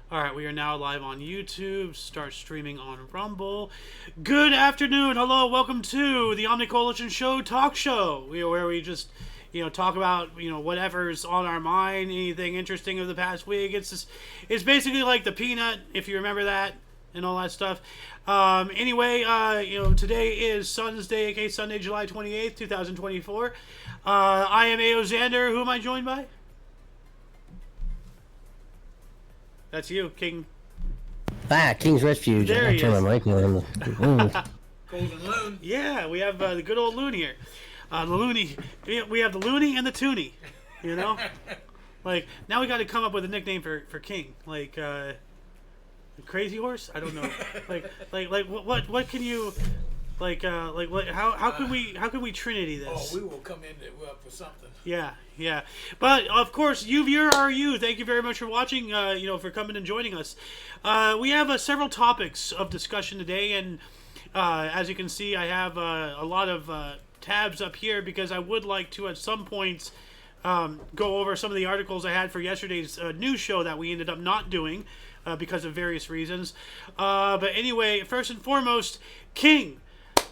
All right, we are now live on YouTube. Start streaming on Rumble. Good afternoon. Hello. Welcome to the Omni Coalition Show TOC Show, where we just, talk about, whatever's on our mind, anything interesting of the past week. It's basically like the Peanut, if you remember that, and all that stuff. Anyway, today is Sunday, aka Sunday, July 28th, 2024. I am A.O. Xander. Who am I joined by? That's you, King. King's Refuge. There he is. Golden Loon. Yeah, we have the good old Loon here. The Looney. We have the Looney and the Toonie. Like, now we got to come up with a nickname for King. Like, Crazy Horse? I don't know. What can you... how can we Trinity this? Oh, we will come in with something. Yeah. But of course, you viewer are you. Thank you very much for watching. For coming and joining us. We have several topics of discussion today, and as you can see, I have a lot of tabs up here because I would like to at some point go over some of the articles I had for yesterday's news show that we ended up not doing because of various reasons. But anyway, first and foremost, King.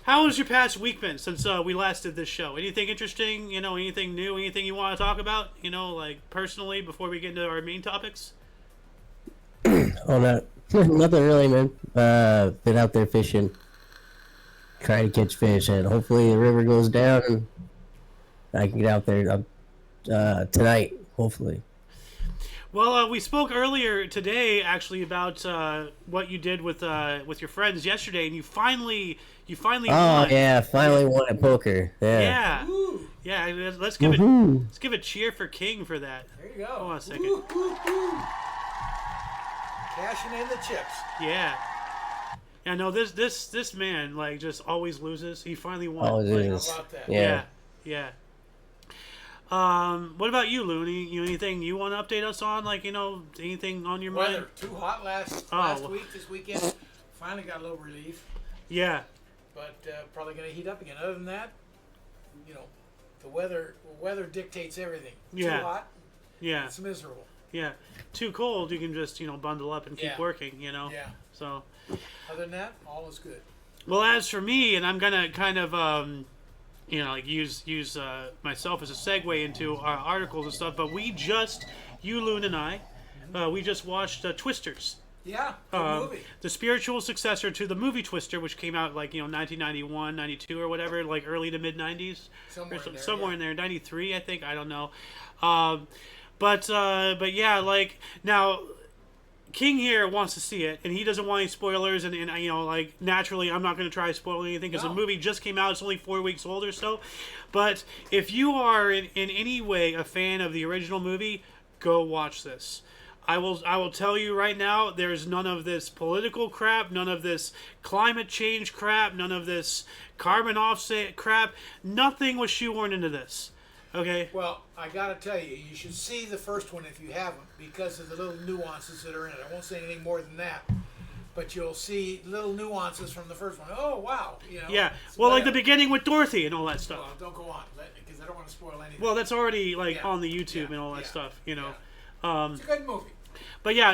How has your past week been since we last did this show? Anything interesting? Anything new? Anything you want to talk about? Personally, before we get into our main topics? Oh, nothing really, man. Been out there fishing, trying to catch fish, and hopefully the river goes down and I can get out there tonight, hopefully. Well, we spoke earlier today, actually, about what you did with your friends yesterday, and you finally won. Oh yeah, finally won at poker. Yeah. Yeah. Let's give a cheer for King for that. There you go. Hold on a second. Cashing in the chips. Yeah. Yeah. No, this man just always loses. He finally won. Always loses. How about that? Yeah. What about you, Looney? Anything you want to update us on? Anything on your mind? Weather too hot last week. This weekend finally got a little relief. Yeah. But probably going to heat up again. Other than that, the weather dictates everything. Yeah. Too hot. Yeah. It's miserable. Yeah. Too cold, you can just bundle up and keep working. Yeah. So. Other than that, all is good. Well, as for me, and I'm gonna kind of use myself as a segue into our articles and stuff. But you, Loon, and I, we just watched Twisters. Yeah, good movie. The spiritual successor to the movie Twister, which came out 1991, 92 or whatever, early to mid 90s, somewhere in there, 93 I think, I don't know. But yeah, now King here wants to see it, and he doesn't want any spoilers, and naturally I'm not going to try to spoil anything because the movie just came out. It's only 4 weeks old or so. But if you are in any way a fan of the original movie, go watch this. I will tell you right now, there's none of this political crap, none of this climate change crap, none of this carbon offset crap. Nothing was shoehorned into this. Okay? Well, I gotta tell you, you should see the first one if you haven't, because of the little nuances that are in it. I won't say anything more than that, but you'll see little nuances from the first one. Oh, wow. Yeah. Well, like the beginning with Dorothy and all that stuff. Well, don't go on, because I don't want to spoil anything. Well, that's already on the YouTube and all that stuff. It's a good movie. But yeah,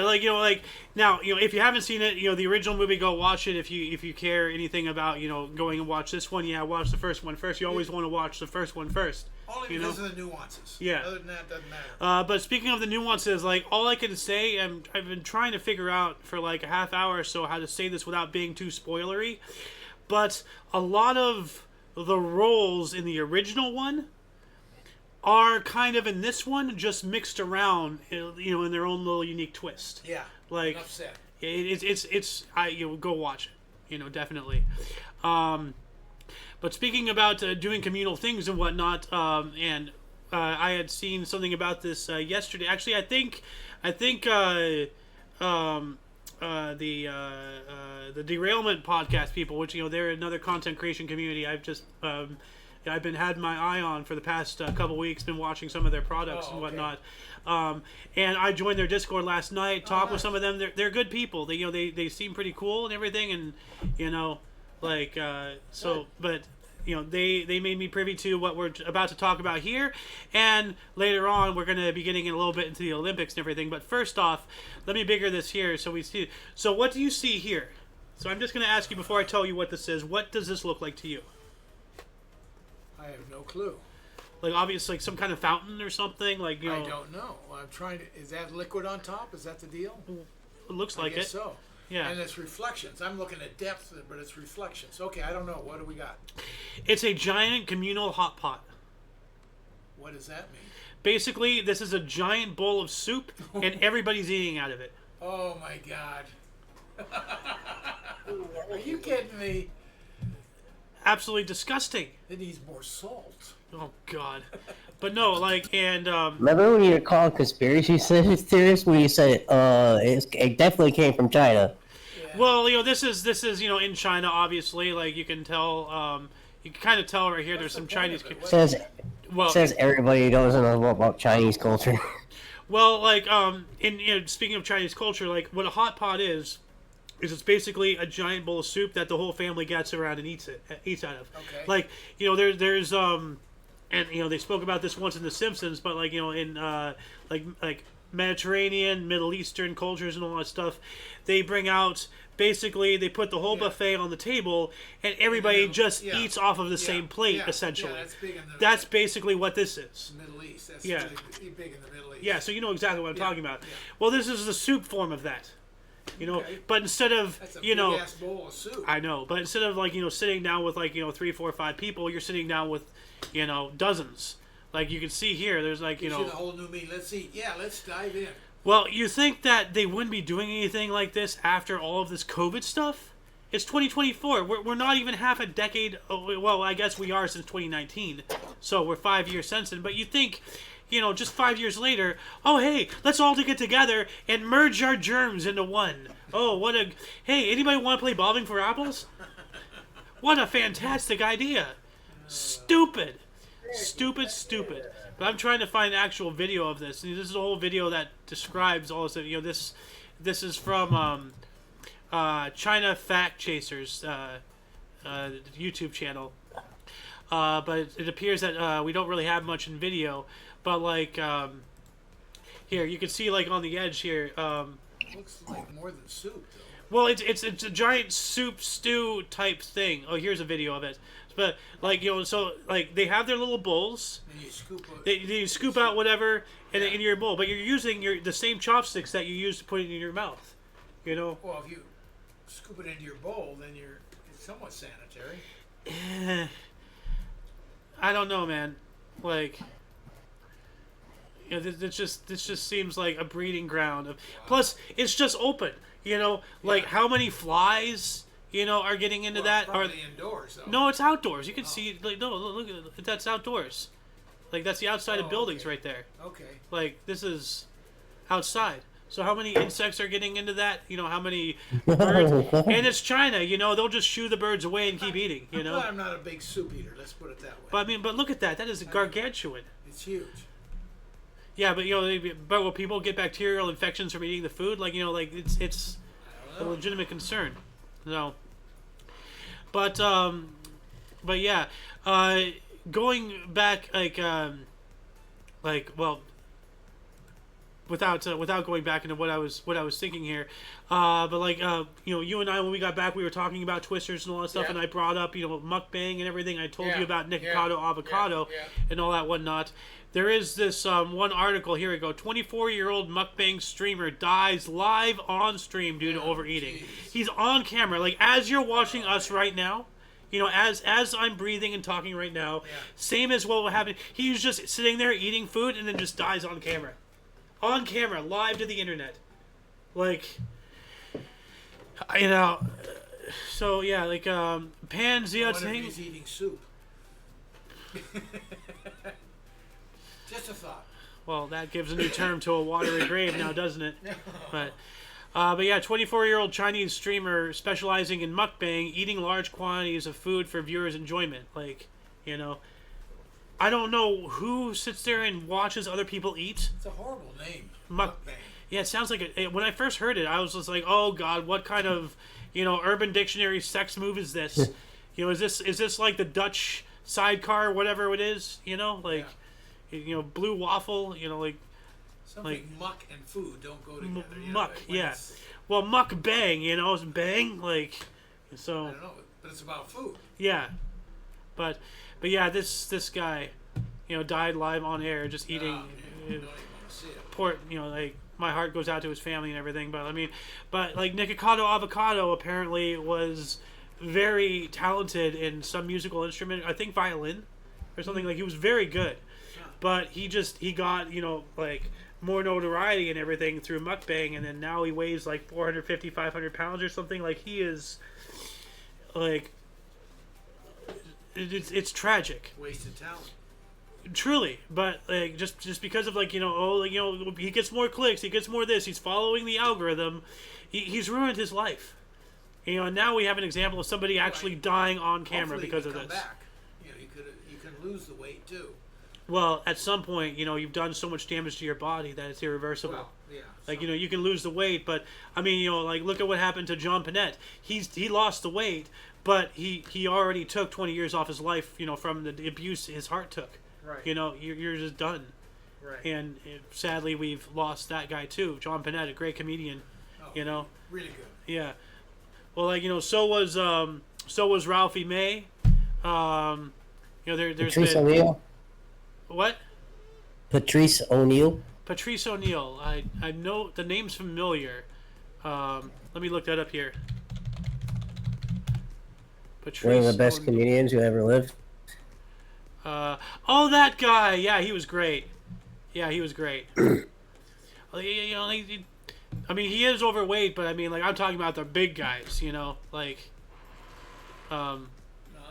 now, if you haven't seen it, the original movie, go watch it. If you care anything about, going and watch this one, watch the first one first. You always want to watch the first one first. Only because of the nuances. Yeah. Other than that, doesn't matter. But speaking of the nuances, all I can say, I've been trying to figure out for a half hour or so how to say this without being too spoilery. But a lot of the roles in the original one are kind of in this one just mixed around, in their own little unique twist. Yeah. Enough said. Go watch it. Definitely. But speaking about doing communal things and whatnot, and I had seen something about this yesterday. Actually, I think the Derailment podcast people, which they're another content creation community. I've been had my eye on for the past couple weeks. Been watching some of their products and whatnot, and I joined their Discord last night. Talked with some of them. They're good people. They seem pretty cool and everything, and but they made me privy to what we're about to talk about here, and later on we're going to be getting in a little bit into the Olympics and everything. But first off, let me bigger this here so we see. So what do you see here? So I'm just going to ask you before I tell you what this is. What does this look like to you? I have no clue. Like obviously like some kind of fountain or something. Like I don't know. I'm trying to. Is that liquid on top? Is that the deal? It looks like I guess it. so. Yeah. And it's reflections. I'm looking at depth, but it's reflections. Okay, I don't know. What do we got? It's a giant communal hot pot. What does that mean? Basically, this is a giant bowl of soup, and everybody's eating out of it. Oh my God. Are you kidding me? Absolutely disgusting. It needs more salt. Oh God. But no, like, and Remember when you were calling conspiracy theorists when you said it definitely came from China? Yeah. well, this is in China, obviously. Like you can tell, you can kind of tell right here. There's some Chinese. Says Well, everybody doesn't know about Chinese culture. well, like speaking of Chinese culture, like what a hot pot is it's basically a giant bowl of soup that the whole family gets around and eats out of. Okay. Like there's and they spoke about this once in The Simpsons, but like in like Mediterranean, Middle Eastern cultures and all that stuff, they bring out basically they put the whole buffet on the table and everybody just eats off of the same plate essentially. Yeah, that's basically what this is. Middle East. That's Yeah. really big in the Middle East. Yeah, so you know exactly what I'm talking about. Yeah. Well, this is the soup form of that. Okay. But instead of That's a big-ass bowl of soup. I know, but instead of like sitting down with like 3, 4, 5 people, you're sitting down with dozens. Like you can see here, there's like You see the whole new meat. Let's eat. Yeah, let's dive in. Well, you think that they wouldn't be doing anything like this after all of this COVID stuff? It's 2024. We're not even half a decade. Well, I guess we are since 2019, so we're 5 years since then. But you think, just 5 years later, oh hey, let's all get together and merge our germs into one. Oh, hey, anybody want to play bobbing for apples? What a fantastic idea! Stupid. But I'm trying to find an actual video of this. And this is a whole video that describes all this. This is from China Fact Chasers YouTube channel. But it appears that we don't really have much in video. But like here, you can see like on the edge here. Looks like more than soup, though. Well, it's a giant soup stew type thing. Oh, here's a video of it. But like so like they have their little bowls. And you scoop. You scoop out whatever in your bowl, but you're using the same chopsticks that you use to put it in your mouth. Well, if you scoop it into your bowl, then it's somewhat sanitary. I don't know, man. Like, this just seems like a breeding ground of. Wow. Plus, it's just open. Like how many flies are getting into that? Probably indoors, though. No, it's outdoors. You can see like no, look at it. That's outdoors. Like that's the outside of buildings right there. Okay. Like this is outside. So how many insects are getting into that? How many birds? And it's China. They'll just shoo the birds away and keep eating. I'm not a big soup eater. Let's put it that way. But look at that. That is gargantuan. It's huge. Yeah, but but will people get bacterial infections from eating the food? Like like it's a legitimate concern. No. But yeah, going back without going back into what I was thinking here, but like you and I when we got back we were talking about twisters and all that stuff, and I brought up Muckbang and everything. I told you about Nikocado avocado and all that whatnot. There is this one article, here we go, 24-year-old Muckbang streamer dies live on stream due to overeating. Geez. He's on camera, like as you're watching us right now, as I'm breathing and talking right now, same as what will happen. He's just sitting there eating food and then just dies on camera. On camera, live to the internet. Like, so yeah, like Pan Ziating. He's eating soup. Just a thought. Well, that gives a new term to a watery grave now, doesn't it? But yeah, 24-year-old Chinese streamer specializing in mukbang, eating large quantities of food for viewers' enjoyment. Like, I don't know who sits there and watches other people eat. It's a horrible name. Mukbang. Yeah, it sounds like when I first heard it, I was just like, oh God, what kind of, Urban Dictionary sex move is this? you know, is this like the Dutch sidecar, whatever it is, you know, like, you know, blue waffle, you know, like something like muck and food don't go together. Muck, yeah. Well, Muckbang, you know, is bang, like, so. I don't know, but it's about food. Yeah, but yeah, this guy, you know, died live on air, just eating. Oh, man, don't even want to see it. Poor, you know, like, my heart goes out to his family and everything, but I mean, but like Nikocado Avocado apparently was very talented in some musical instrument, I think violin or something, like he was very good, but he got, you know, like more notoriety and everything through Muckbang, and then now he weighs like 450, 500 pounds or something. Like he is, like, it's tragic. Wasted talent. Truly, but like just because of, like, you know, oh, like, you know, he gets more clicks, he gets more this, he's following the algorithm, he's ruined his life. You know, and now we have an example of somebody actually dying on camera Hopefully because you of come this. Back. You know, you can lose the weight too. Well, at some point, you know, you've done so much damage to your body that it's irreversible. Well, yeah. Like, you know, you can lose the weight, but I mean, you know, like, look at what happened to John Panette. He lost the weight, but he already took 20 years off his life, you know, from the abuse his heart took. Right. You know, you're just done. Right. And sadly, we've lost that guy too, John Panette, a great comedian. Oh, you know. Really good. Yeah. Well, like, you know, so was Ralphie May. You know, there's Patrice been O'Neill. what? Patrice O'Neill. Patrice O'Neill. I know the name's familiar. Let me look that up here. Patrice One of the best O'Neill. comedians who ever lived. Oh, that guy. Yeah, he was great. Yeah, he was great. You know, I mean, he is overweight, but I mean, like, I'm talking about the big guys. You know, like, No,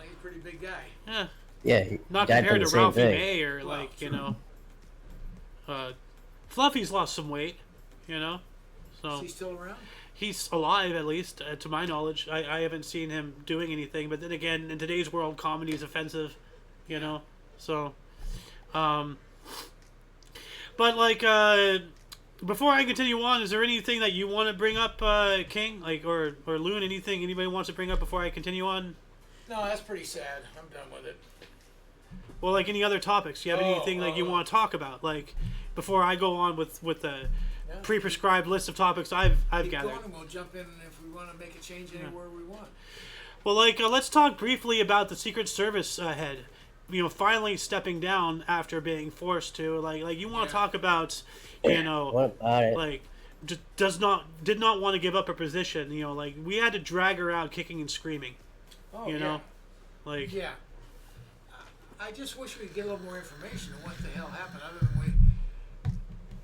he's a pretty big guy. yeah, Yeah, he not died from compared the to same Ralphie thing. May or, like, true. you know, Fluffy's lost some weight. You know, so Is he still around? he's alive, at least to my knowledge. I haven't seen him doing anything, but then again, in today's world, comedy is offensive. You know, so, but like, before I continue on, is there anything that you want to bring up, King, like, or Loon? Anything anybody wants to bring up before I continue on? No, that's pretty sad. I'm done with it. Well, like, any other topics? Do you have anything that you want to talk about, like, before I go on with the pre-prescribed list of topics I've Keep gathered? going and we'll jump in if we want to make a change anywhere we want. Well, like, let's talk briefly about the Secret Service head. You know, finally stepping down after being forced to. Like you want to talk about, you know, What about it? like, did not want to give up her position. You know, like, we had to drag her out kicking and screaming. Oh, You know, like, Yeah. I just wish we'd get a little more information on what the hell happened, other than we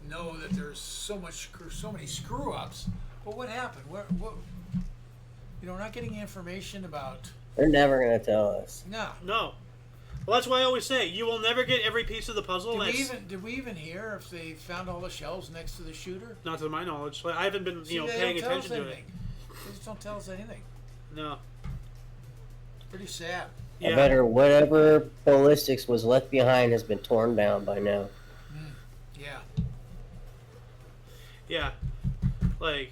know that there's so many screw ups. But what happened? What? You know, we're not getting information about. They're never gonna tell us. No. no. Well, that's why I always say you will never get every piece of the puzzle. Did we even hear if they found all the shells next to the shooter? Not to my knowledge. Like, I haven't been, See, they paying don't tell us attention to it. anything. They just don't tell us anything. No. It's pretty sad. I Yeah. better whatever ballistics was left behind has been torn down by now. Yeah. Yeah. Like,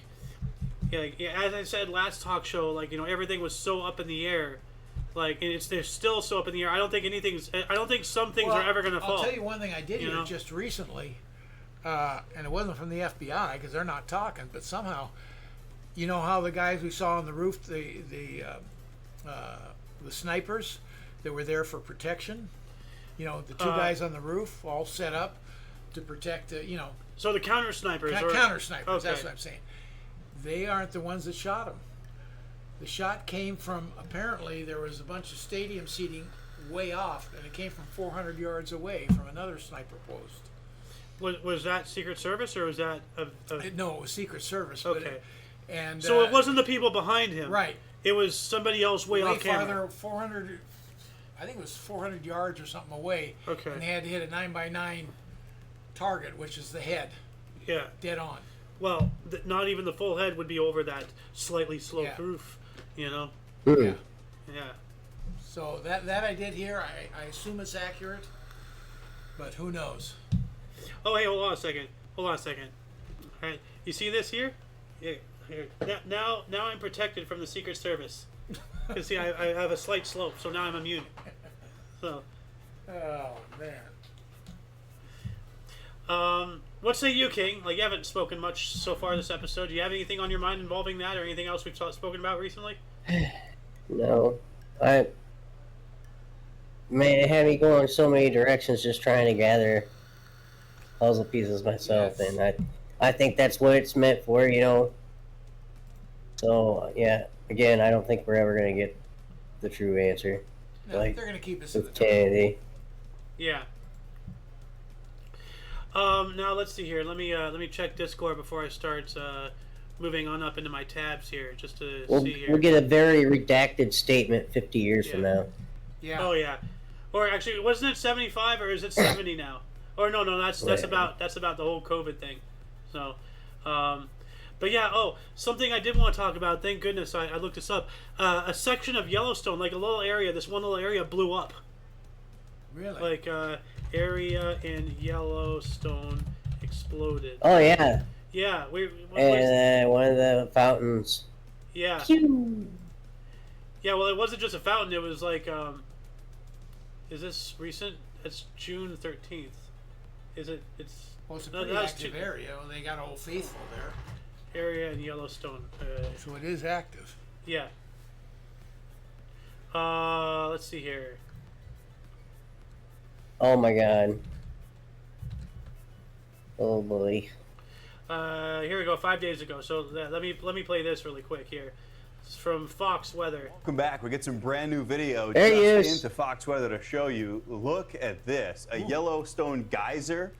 yeah, as I said last talk show, like, you know, everything was so up in the air. Like, and they're still so up in the air. I don't think some things are ever going to fall. I'll tell you one thing I did You hear know? just recently, and it wasn't from the FBI because they're not talking, but somehow, you know how the guys we saw on the roof, the snipers that were there for protection, you know, the two guys on the roof all set up to protect, So the counter snipers. counter snipers. Okay. That's what I'm saying. They aren't the ones that shot him. The shot came from, apparently there was a bunch of stadium seating way off, and it came from 400 yards away from another sniper post. Was that Secret Service or was that No, it was Secret Service. Okay. And So it wasn't the people behind him. right. It was somebody else way off camera. farther, 400. I think it was 400 yards or something away. Okay. And they had to hit a 9x9 target, which is the head, Yeah. dead on. Well, not even the full head would be over that slightly sloped Yeah. roof. You know. Yeah. Yeah. So that I did hear. I assume it's accurate, but who knows? Oh, hey, hold on a second. All right. You see this here? Yeah. Here. Now I'm protected from the Secret Service. Because see, I have a slight slope, so now I'm immune. So. Oh man. What say you, King? Like, you haven't spoken much so far this episode. Do you have anything on your mind involving that, or anything else we've spoken about recently? No, man, it had me going so many directions just trying to gather puzzle pieces myself, Yes. and I think that's what it's meant for, you know. So yeah, again, I don't think we're ever gonna get the true answer. No, like they're gonna keep us in the with dark. ThEoD. Yeah. Now let's see here. Let me check Discord before I start moving on up into my tabs here, just to see here. We'll get a very redacted statement 50 years from now. Yeah. Oh yeah. Or actually, wasn't it 75 or is it 70 now? Or no, that's Right. about the whole COVID thing. So, but yeah. Oh, something I did want to talk about. Thank goodness I looked this up. A section of Yellowstone, like a little area, this one little area blew up. Really? Like area in Yellowstone exploded. Oh yeah, Yeah, and one of the fountains. yeah. Pew! Yeah, well, it wasn't just a fountain. It was like, is this recent? It's June 13th. Is it? It's Well, it's a no, pretty that's active too- area. Well, they got Old Faithful there, area in Yellowstone. so it is active. Yeah. Let's see here. Oh my god. Oh boy. Here we go. 5 days ago. So let me play this really quick here. It's from Fox Weather. Welcome back. We get some brand new video There he just is. into Fox Weather to show you. Look at this. A Yellowstone geyser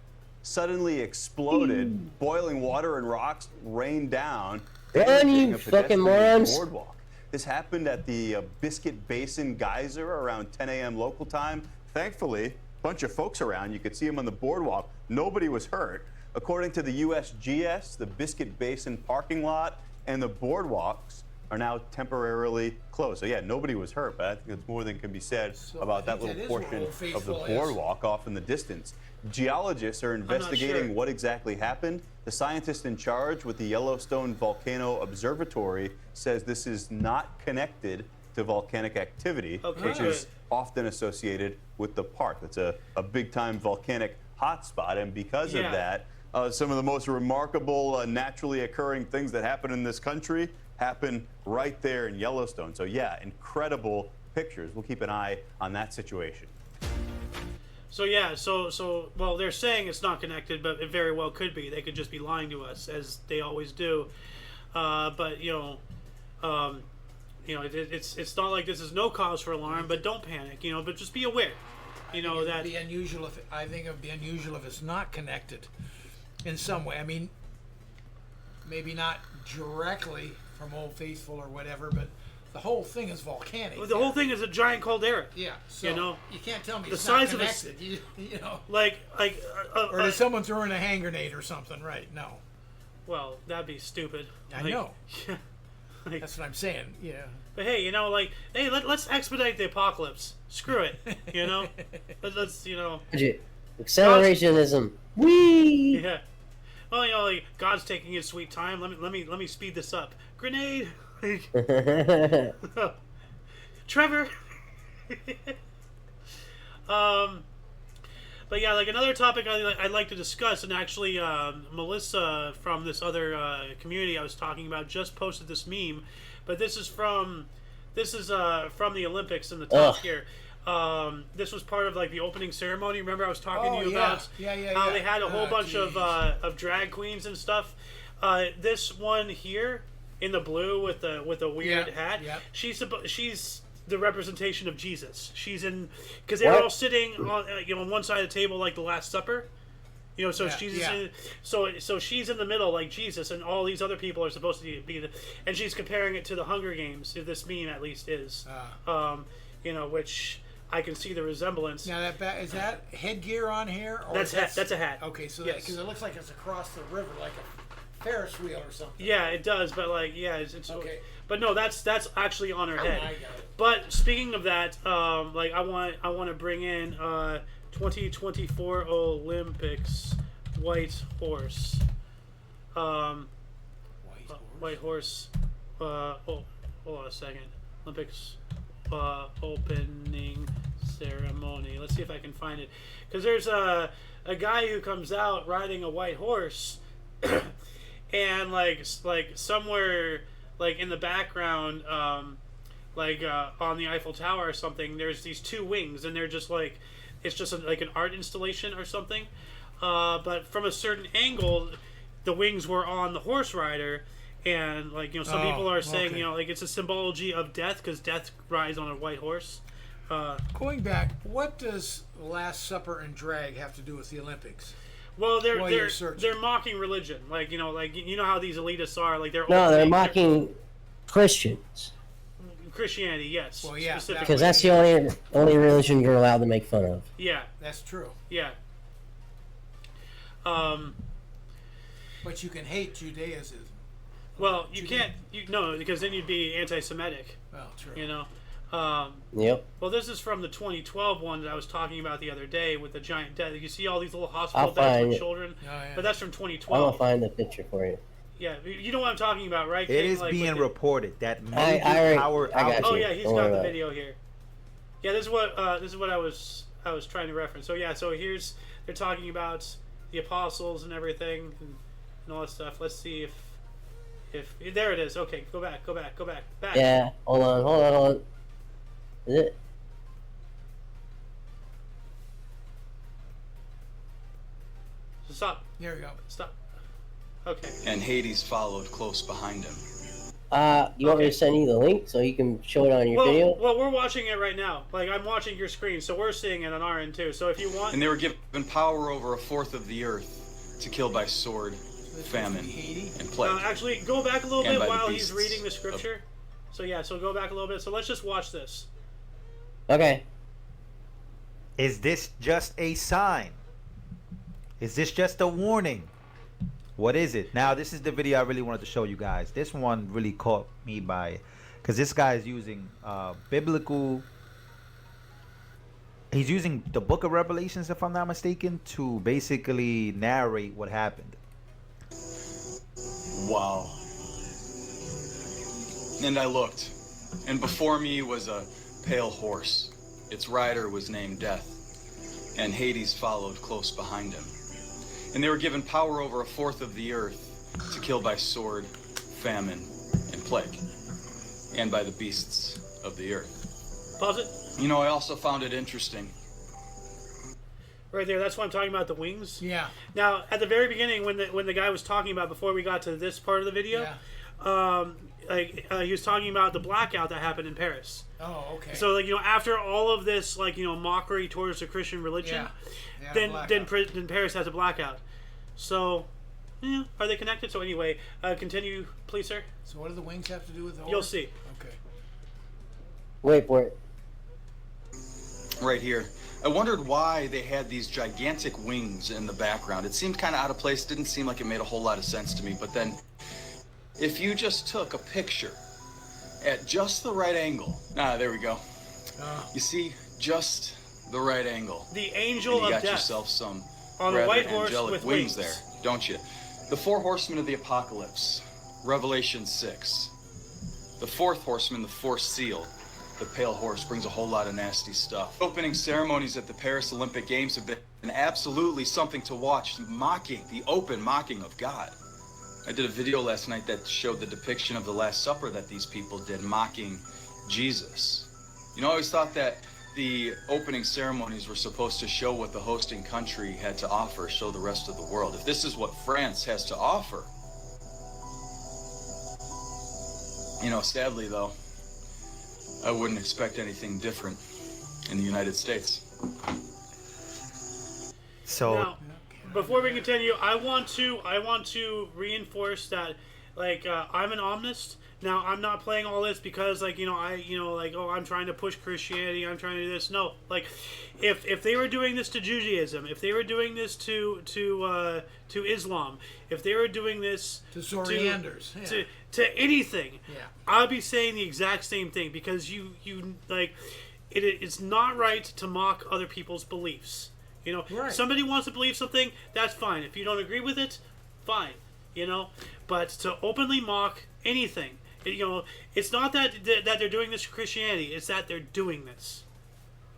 suddenly exploded. Boiling water and rocks rained down. Run, damaging you a fucking pedestrian morons. boardwalk. This happened at the Biscuit Basin Geyser around 10 a.m. local time. Thankfully, a bunch of folks around. You could see them on the boardwalk. Nobody was hurt. According to the USGS, the Biscuit Basin parking lot and the boardwalks are now temporarily closed. So yeah, nobody was hurt, but I think it's more than can be said So about I that think little that is where portion Old of Faithful the is. boardwalk off in the distance. Geologists are investigating sure. what exactly happened. The scientist in charge with the Yellowstone Volcano Observatory says this is not connected to volcanic activity, Okay, which good. is often associated with the park. It's a big-time volcanic hotspot, and because Yeah. of that, some of the most remarkable naturally occurring things that happen in this country happen right there in Yellowstone. So yeah, incredible pictures. We'll keep an eye on that situation. So yeah, so well, they're saying it's not connected, but it very well could be. They could just be lying to us, as they always do. But it's not like this is no cause for alarm. But don't panic, But just be aware, that. It'd be unusual if I think it'd be unusual if it's not connected in some way. I mean, maybe not directly from Old Faithful or whatever, but the whole thing is volcanic. The whole thing is a giant caldera. Yeah, so you can't tell me the it's size not of a connected. You know, Like or did someone throw in a hand grenade or something? Right? No, well, that'd be stupid. I Like, know. Yeah. That's what I'm saying. Yeah. But hey, let's expedite the apocalypse. Screw it, let's Accelerationism. Whee! yeah. Well, God's taking his sweet time. Let me speed this up. Grenade. Trevor. But yeah, like another topic I'd like to discuss, and actually Melissa from this other community I was talking about just posted this meme, but this is from the Olympics in the TOC here. This was part of like the opening ceremony. Remember I was talking to you about how they had a whole bunch of drag queens and stuff. This one here in the blue with a weird hat. Yeah. She's the representation of Jesus. She's in because they were all sitting on on one side of the table like the Last Supper. So so she's in the middle like Jesus, and all these other people are supposed to be and she's comparing it to the Hunger Games. This meme at least is, which I can see the resemblance. Now is that headgear on here? Or That's a hat. Okay, so Yes. because it looks like it's across the river, like a Ferris wheel or something. Yeah, it does, but it's Okay. But no, that's actually on her head. I got it. But speaking of that, I want to bring in 2024 Olympics white horse. White horse. White horse. Hold on a second. Olympics opening ceremony. Let's see if I can find it, because there's a guy who comes out riding a white horse, and like somewhere like in the background, on the Eiffel Tower or something, there's these two wings, and they're just like, it's just like an art installation or something. But from a certain angle, the wings were on the horse rider, and some people are saying it's a symbology of death, because death rides on a white horse. Going back, what does Last Supper and drag have to do with the Olympics? Well, they're mocking religion, you know how these elitists are, they're mocking Christians. Christianity, yes. Well, yeah, because that's the only religion you're allowed to make fun of. Yeah, that's true. Yeah. But you can hate Judaism. Well, you can't. No, because then you'd be anti-Semitic. Well, true. You know. Yep. Well, this is from the 2012 one that I was talking about the other day with the giant death. You see all these little hospital beds with children, but that's from 2012. I'll find the picture for you. Yeah, you know what I'm talking about, right? It is being reported that major power outage. Oh yeah, he's got the video here. Yeah, this is what I was trying to reference. So yeah, so they're talking about the apostles and everything and all that stuff. Let's see if there it is. Okay, go back. Yeah, hold on. Is it? Stop. There we go. Stop. Okay. And Hades followed close behind him. You want me to send you the link so you can show it on your video? Well, we're watching it right now. I'm watching your screen, so we're seeing it on our end too. So if you want... And they were given power over a fourth of the earth to kill by sword, famine, and plague. Actually, go back a little bit while he's reading the scripture. So go back a little bit. So let's just watch this. Okay. Is this just a sign? Is this just a warning? What is it? Now, this is the video I really wanted to show you guys. This one really caught me by, because this guy is using biblical. He's using the Book of Revelations, if I'm not mistaken, to basically narrate what happened. Wow. And I looked, and before me was a pale horse. Its rider was named Death, and Hades followed close behind him. And they were given power over a fourth of the earth to kill by sword, famine, and plague, and by the beasts of the earth. Pause it. You know, I also found it interesting. Right there, that's what I'm talking about, the wings. Yeah. Now, at the very beginning, when the guy was talking about, before we got to this part of the video, he was talking about the blackout that happened in Paris. Oh, okay. So, after all of this, mockery towards the Christian religion, then Paris has a blackout. So, are they connected? So anyway, continue, please, sir. So what do the wings have to do with the horse? You'll see. Okay. Wait for it. Right here. I wondered why they had these gigantic wings in the background. It seemed kind of out of place. Didn't seem like it made a whole lot of sense to me. But then, if you just took a picture at just the right angle. There we go. You see, just the right angle. The angel and you of got death. Yourself some on rather a white horse angelic with wings there, don't you? The four horsemen of the apocalypse, Revelation 6. The fourth horseman, the fourth seal, the pale horse, brings a whole lot of nasty stuff. Opening ceremonies at the Paris Olympic Games have been absolutely something to watch. The open mocking of God. I did a video last night that showed the depiction of the Last Supper that these people did, mocking Jesus. You know, I always thought that the opening ceremonies were supposed to show what the hosting country had to offer, show the rest of the world. If this is what France has to offer, sadly though, I wouldn't expect anything different in the United States. So now, before we continue, I want to reinforce that, I'm an omnist. Now, I'm not playing all this because, I'm trying to push Christianity, I'm trying to do this. No, if they were doing this to Judaism, if they were doing this to Islam, if they were doing this to Zoroasters, to anything, I'd be saying the exact same thing, because it's not right to mock other people's beliefs. Right. Somebody wants to believe something, that's fine. If you don't agree with it, fine. But to openly mock anything, It's not that they're doing this for Christianity. It's that they're doing this.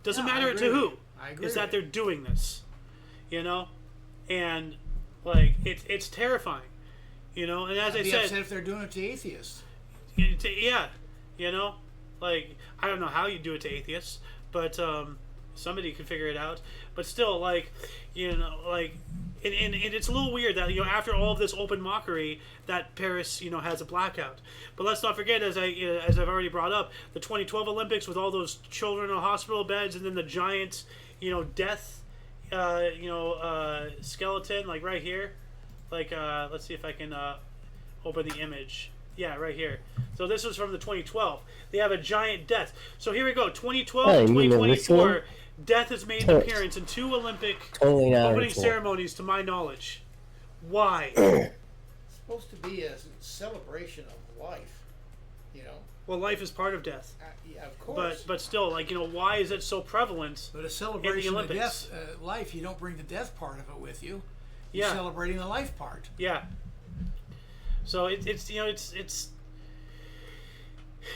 Doesn't matter to who. I agree. It's that they're doing this. And like it's terrifying. And as I said, upset if they're doing it to atheists. Yeah, like I don't know how you do it to atheists, but somebody could figure it out. But still, like and it's a little weird that after all of this open mockery, that Paris has a blackout. But let's not forget, as I've already brought up, the 2012 Olympics with all those children in hospital beds, and then the giant death skeleton, like right here. Like, let's see if I can open the image. Yeah, right here. So this was from the 2012. They have a giant death. So here we go. 2012 and 2024. Death has made an appearance in 2 Olympic opening ceremonies, to my knowledge. Why? It's supposed to be a celebration of life. Well, life is part of death. Yeah, of course. But still, like why is it so prevalent? But a celebration of death, life, you don't bring the death part of it with you. You're celebrating the life part. Yeah. So it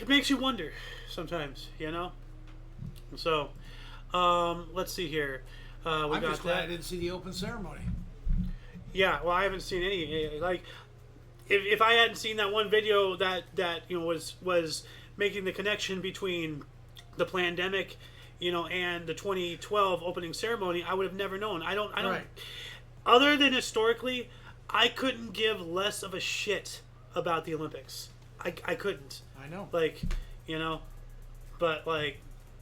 makes you wonder sometimes, So, let's see here. I'm just glad I didn't see the open ceremony. Yeah, well, I haven't seen any. Like, if I hadn't seen that one video that was making the connection between the pandemic, and the 2012 opening ceremony, I would have never known. I don't. Right. Other than historically, I couldn't give less of a shit about the Olympics. I couldn't. I know. Like, but like.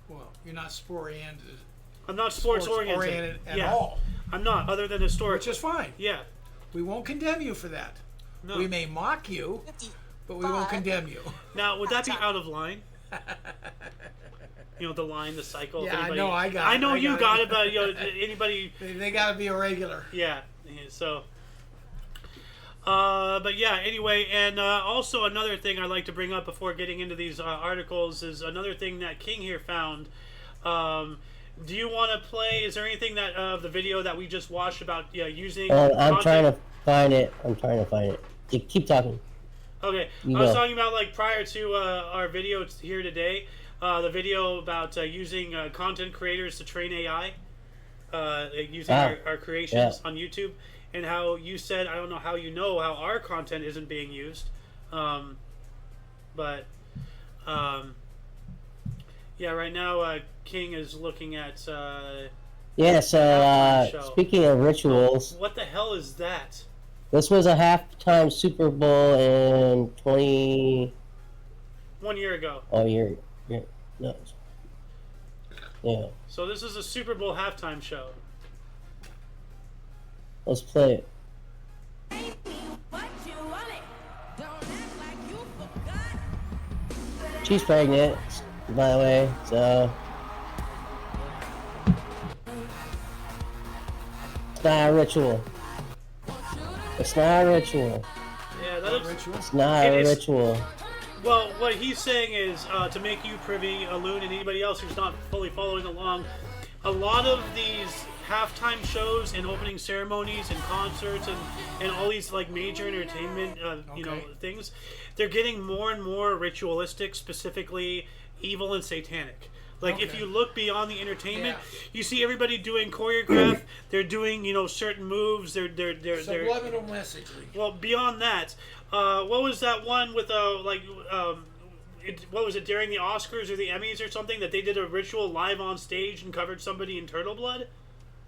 Well, you're not sport-oriented. I'm not sports-oriented at all. I'm not, other than historic. Which is fine. Yeah. We won't condemn you for that. No. We may mock you, but we won't condemn you. Now, would that be out of line? The line, the cycle. Yeah, anybody, I know I got it. I know you got it, but anybody. They got to be a regular. Yeah. So. But yeah. Anyway, and also another thing I'd like to bring up before getting into these articles is another thing that King here found. Do you want to play? Is there anything that of the video that we just watched about using? I'm trying to find it. Keep talking. Okay, I was talking about like prior to our video here today. The video about using content creators to train AI, using our creations on YouTube, and how you said, I don't know how how our content isn't being used, but yeah, right now King is looking at. Speaking of rituals, what the hell is that? This was a halftime Super Bowl in 1 year ago. Oh, no. Yeah. So this is a Super Bowl halftime show. Let's play it. She's pregnant, by the way, so it's not a ritual. It's not a ritual. Yeah, that looks. It's not a ritual. Well, what he's saying is to make you privy, Loon, and anybody else who's not fully following along, a lot of these halftime shows and opening ceremonies and concerts and all these like major entertainment things, they're getting more and more ritualistic, specifically evil and satanic. Like if you look beyond the entertainment, you see everybody doing choreograph. They're doing certain moves. They're subliminal messaging. Well, beyond that, what was that one with what was it during the Oscars or the Emmys or something that they did a ritual live on stage and covered somebody in turtle blood?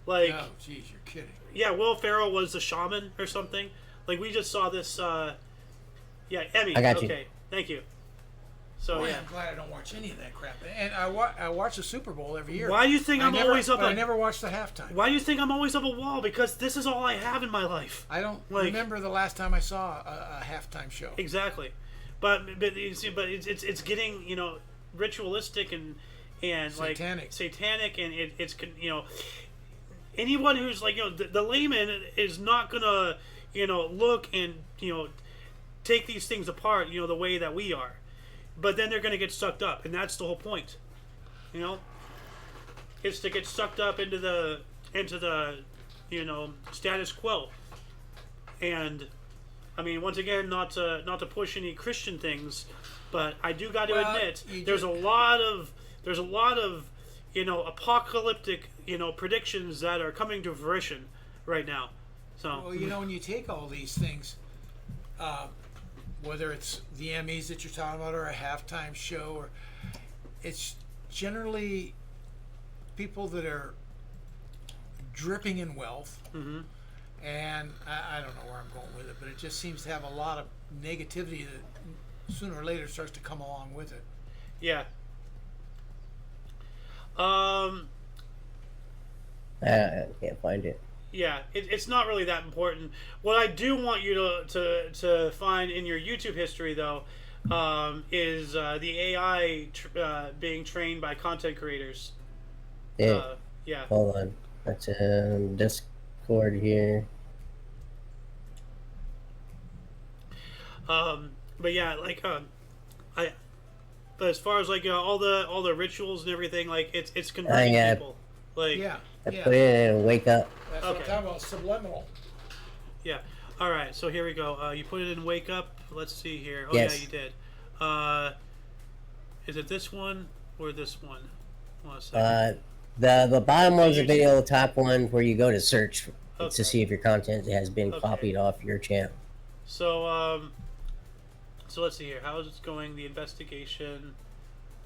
Like, oh, jeez, you're kidding. Yeah, Will Ferrell was the shaman or something. Like we just saw this. Emmys. I got you. Okay, thank you. So Boy, I'm glad I don't watch any of that crap. And I watch the Super Bowl every year. Why do you think I'm always up? I never watch the halftime. Why do you think I'm always up a wall? Because this is all I have in my life. I don't remember the last time I saw a halftime show. Exactly, but it's getting ritualistic and satanic and it's anyone who's like the layman is not gonna look and take these things apart the way that we are. But then they're going to get sucked up, and that's the whole point. It's to get sucked up into the status quo. And I mean, once again, not to push any Christian things, but I do got to admit there's a lot of apocalyptic predictions that are coming to fruition right now. So well, when you take all these things, whether it's the Emmys that you're talking about or a halftime show, or it's generally people that are dripping in wealth. Mm-hmm. And I don't know where I'm going with it, but it just seems to have a lot of negativity that sooner or later starts to come along with it. Yeah. I can't find it. Yeah, it's not really that important. What I do want you to find in your YouTube history, though, is the AI being trained by content creators. Yeah. Yeah. Hold on. That's Discord here. But yeah, like but as far as like all the rituals and everything, like it's converting people. Like I put it in Wake Up. That's what I'm talking about, subliminal. Yeah. All right. So here we go. You put it in Wake Up. Let's see here. Oh yes. yeah, you did. Is it this one or this one? Hold on a second. The bottom one's a video. The top one where you go to search to see if your content has been copied off your channel. So so let's see here. How is it going? The investigation.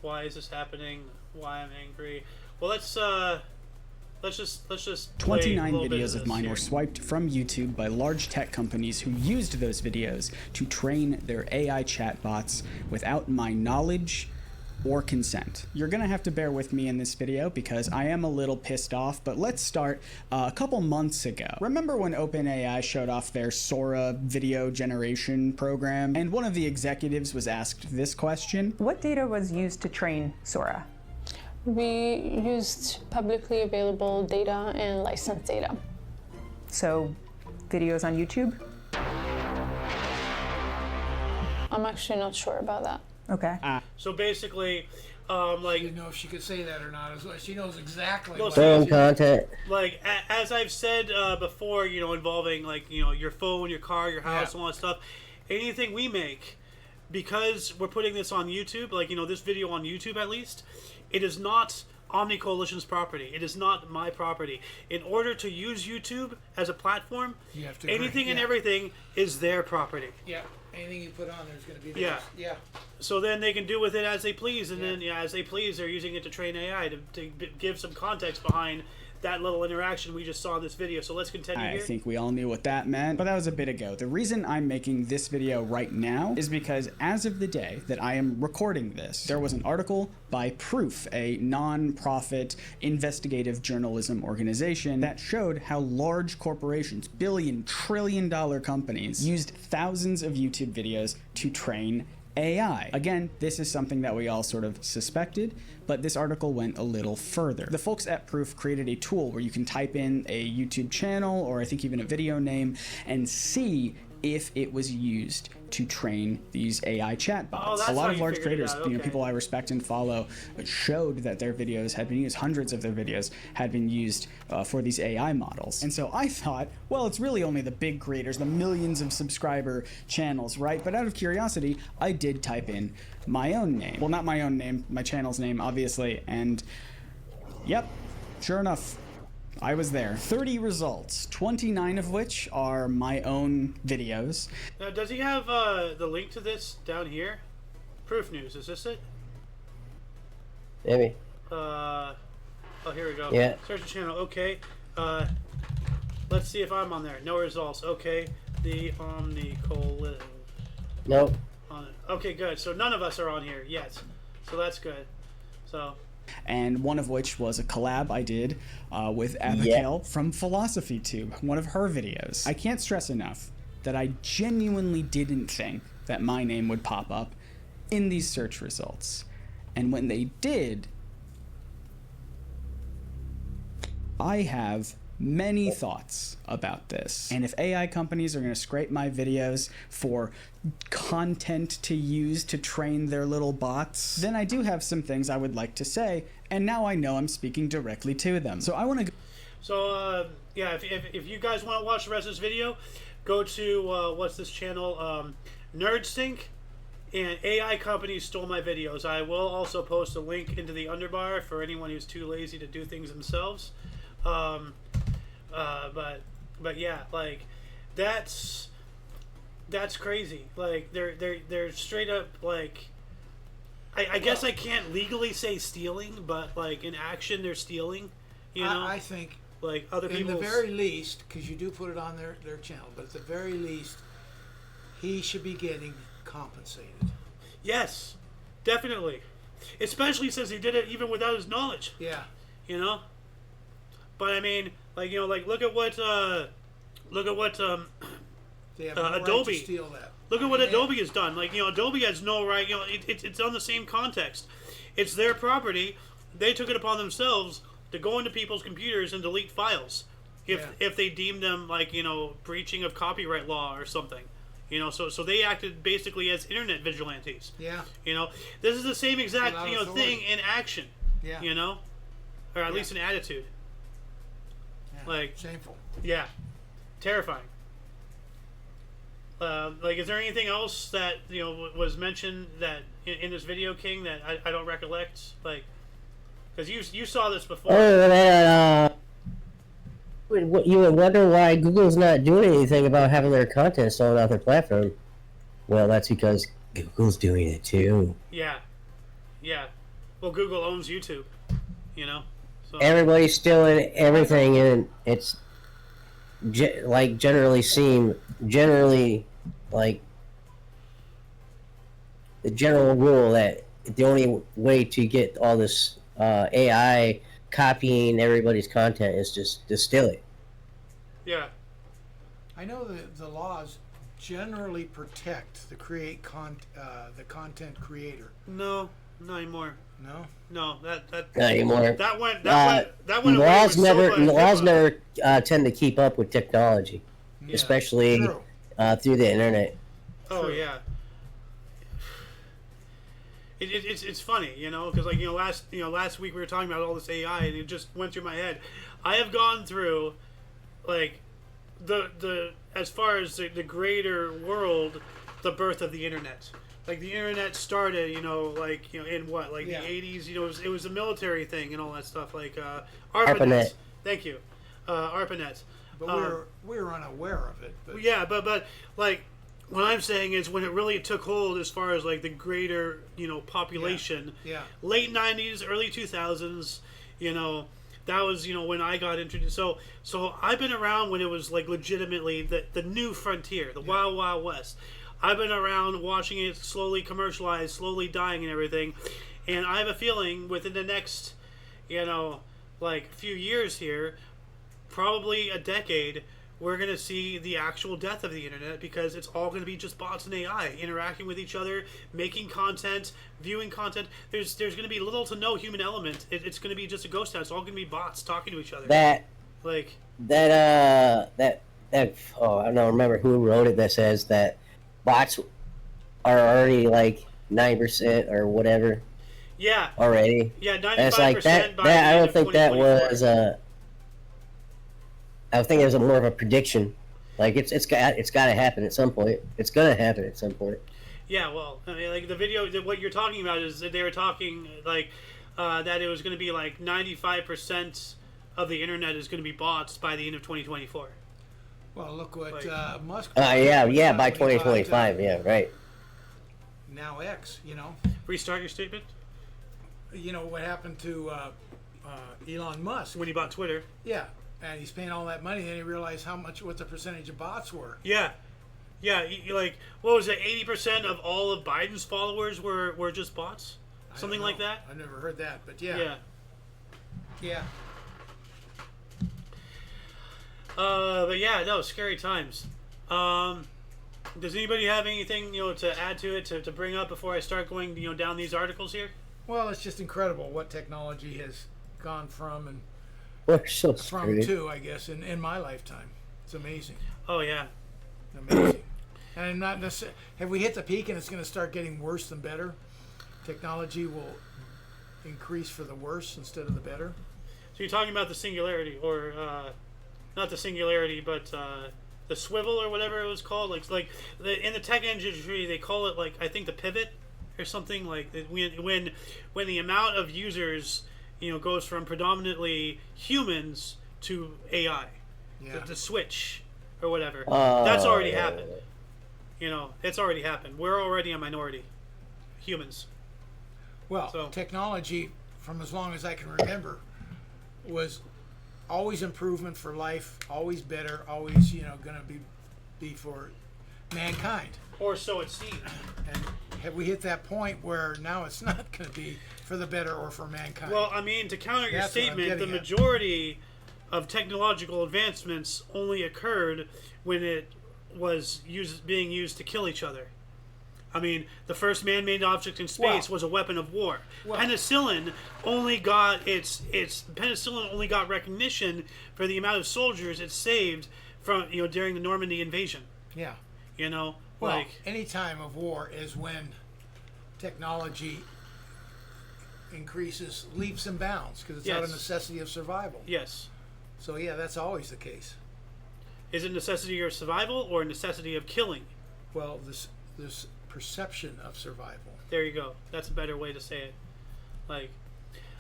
Why is this happening? Why I'm angry? Well, let's just 29 videos of mine were swiped from YouTube by large tech companies who used those videos to train their AI chatbots without my knowledge or consent. You're gonna have to bear with me in this video because I am a little pissed off, but let's start a couple months ago. Remember when OpenAI showed off their Sora video generation program, and one of the executives was asked this question? What data was used to train Sora? We used publicly available data and licensed data. So, videos on YouTube? I'm actually not sure about that. Okay. So basically, like, She didn't know if she could say that or not. As well. She knows exactly. No, what Film content. like as I've said before, involving like your phone, your car, your house, and all that stuff. Anything we make, because we're putting this on YouTube, like this video on YouTube at least, it is not Omni Coalition's property. It is not my property. In order to use YouTube as a platform, You have to anything agree. and everything is their property. Yeah. Anything you put on there's going to be theirs. Yeah. So then they can do with it as they please, and then as they please, they're using it to train AI to give some context behind that little interaction we just saw in this video. So let's continue here. I think we all knew what that meant, but that was a bit ago. The reason I'm making this video right now is because as of the day that I am recording this, there was an article by Proof, a non-profit investigative journalism organization, that showed how large corporations, trillion-dollar companies, used thousands of YouTube videos to train AI. Again, this is something that we all sort of suspected, but this article went a little further. The folks at Proof created a tool where you can type in a YouTube channel, or I think even a video name, and see if it was used to train these AI chatbots. A lot of large creators, people I respect and follow, showed that their videos had been used, hundreds of their videos had been used for these AI models. And so I thought, well, it's really only the big creators, the millions of subscriber channels, right? But out of curiosity, I did type in my own name. Well, not my own name, my channel's name, obviously, and yep, sure enough, I was there. 30 results, 29 of which are my own videos. Now, does he have the link to this down here? Proof News, is this it? Maybe. Oh, here we go. Yeah. Search the channel. Okay. Let's see if I'm on there. No results. Okay. The Omni Coalition. Nope. Okay, good. So none of us are on here yet. So that's good. So. And one of which was a collab I did with Abigail from Philosophy Tube, one of her videos. I can't stress enough that I genuinely didn't think that my name would pop up in these search results. And when they did, I have many thoughts about this. And if AI companies are going to scrape my videos for content to use to train their little bots, then I do have some things I would like to say, and now I know I'm speaking directly to them. So I want to So yeah, if you guys want to watch the rest of this video, go to what's this channel? NerdSync, and AI companies stole my videos. I will also post a link into the underbar for anyone who's too lazy to do things themselves. But yeah, like that's crazy. Like they're straight up like. I guess I can't legally say stealing, but like in action they're stealing. You know, I think like other people. In the very least, because you do put it on their channel, but at the very least, he should be getting compensated. Yes, definitely. Especially since he did it even without his knowledge. Yeah. You know. But I mean, like like look at what They have no right Adobe. to steal that. Look at what Adobe has done. Like, Adobe has no right. It's on the same context. It's their property. They took it upon themselves to go into people's computers and delete files if they deemed them like breaching of copyright law or something. So they acted basically as internet vigilantes. Yeah. This is the same exact thing in action. Yeah. Or at least in attitude. Yeah. Like shameful. Yeah. Terrifying. Like, is there anything else that was mentioned that in this video, King, that I don't recollect? Like, because you saw this before. Oh, you would wonder why Google's not doing anything about having their content stolen off their platform. Well, that's because Google's doing it too. Yeah. Well, Google owns YouTube. So. Everybody's stealing everything, and it's generally like the general rule that the only way to get all this AI copying everybody's content is just to steal it. Yeah. I know that the laws generally protect the content creator. No, not anymore. No, that not anymore. That went away. Laws never tend to keep up with technology, especially through the internet. Oh yeah. It's funny, because last week we were talking about all this AI and it just went through my head. I have gone through like the as far as the greater world, the birth of the internet. Like the internet started, in what, like the 80s, it was a military thing and all that stuff, like ARPANET. Thank you, ARPANET. But we were unaware of it. But. Yeah, but like what I'm saying is when it really took hold as far as like the greater population. Yeah. Late 90s, early 2000s, that was when I got introduced. So I've been around when it was like legitimately the new frontier, the Wild Wild West. I've been around watching it slowly commercialized, slowly dying and everything. And I have a feeling within the next, like few years here, probably a decade, we're going to see the actual death of the internet because it's all going to be just bots and AI interacting with each other, making content, viewing content. There's going to be little to no human element. It's going to be just a ghost town. It's all going to be bots talking to each other. I don't remember who wrote it that says that bots are already like 9% or whatever. Yeah. Already. Yeah, 95%. It's like that. I don't think that was I think it was more of a prediction. Like it's got to happen at some point. It's gonna happen at some point. Yeah, well, I mean, like the video, what you're talking about is that they were talking like that it was going to be like 95% of the internet is going to be bots by the end of 2024. Well, look what Musk. Yeah, by 2025. Yeah, right. Now X, Restart your statement. What happened to Elon Musk when he bought Twitter? Yeah, and he's paying all that money, and he realized what the percentage of bots were. Yeah, like what was it? 80% of all of Biden's followers were just bots, something like that. I've never heard that, but yeah. But yeah, no, scary times. Does anybody have anything to add to it to bring up before I start going down these articles here? Well, it's just incredible what technology has gone from and from to, I guess, in my lifetime. It's amazing. Oh yeah, amazing. And not necessarily have we hit the peak and it's going to start getting worse than better. Technology will increase for the worse instead of the better. So you're talking about the singularity, or not the singularity, but the swivel or whatever it was called. In the tech industry, they call it I think the pivot or something. When the amount of users goes from predominantly humans to AI, the switch or whatever. That's already happened. It's already happened. We're already a minority, humans. Well, technology, from as long as I can remember, was always improvement for life, always better, always going to be for mankind. Or so it seems. And have we hit that point where now it's not going to be for the better or for mankind? Well, I mean, to counter your statement, the majority of technological advancements only occurred when it was being used to kill each other. I mean, the first man-made object in space was a weapon of war. Penicillin only got penicillin only got recognition for the amount of soldiers it saved from during the Normandy invasion. Yeah. Any time of war is when technology increases leaps and bounds because it's out of necessity of survival. Yes. So yeah, that's always the case. Is it necessity of survival or necessity of killing? Well, this perception of survival. There you go. That's a better way to say it.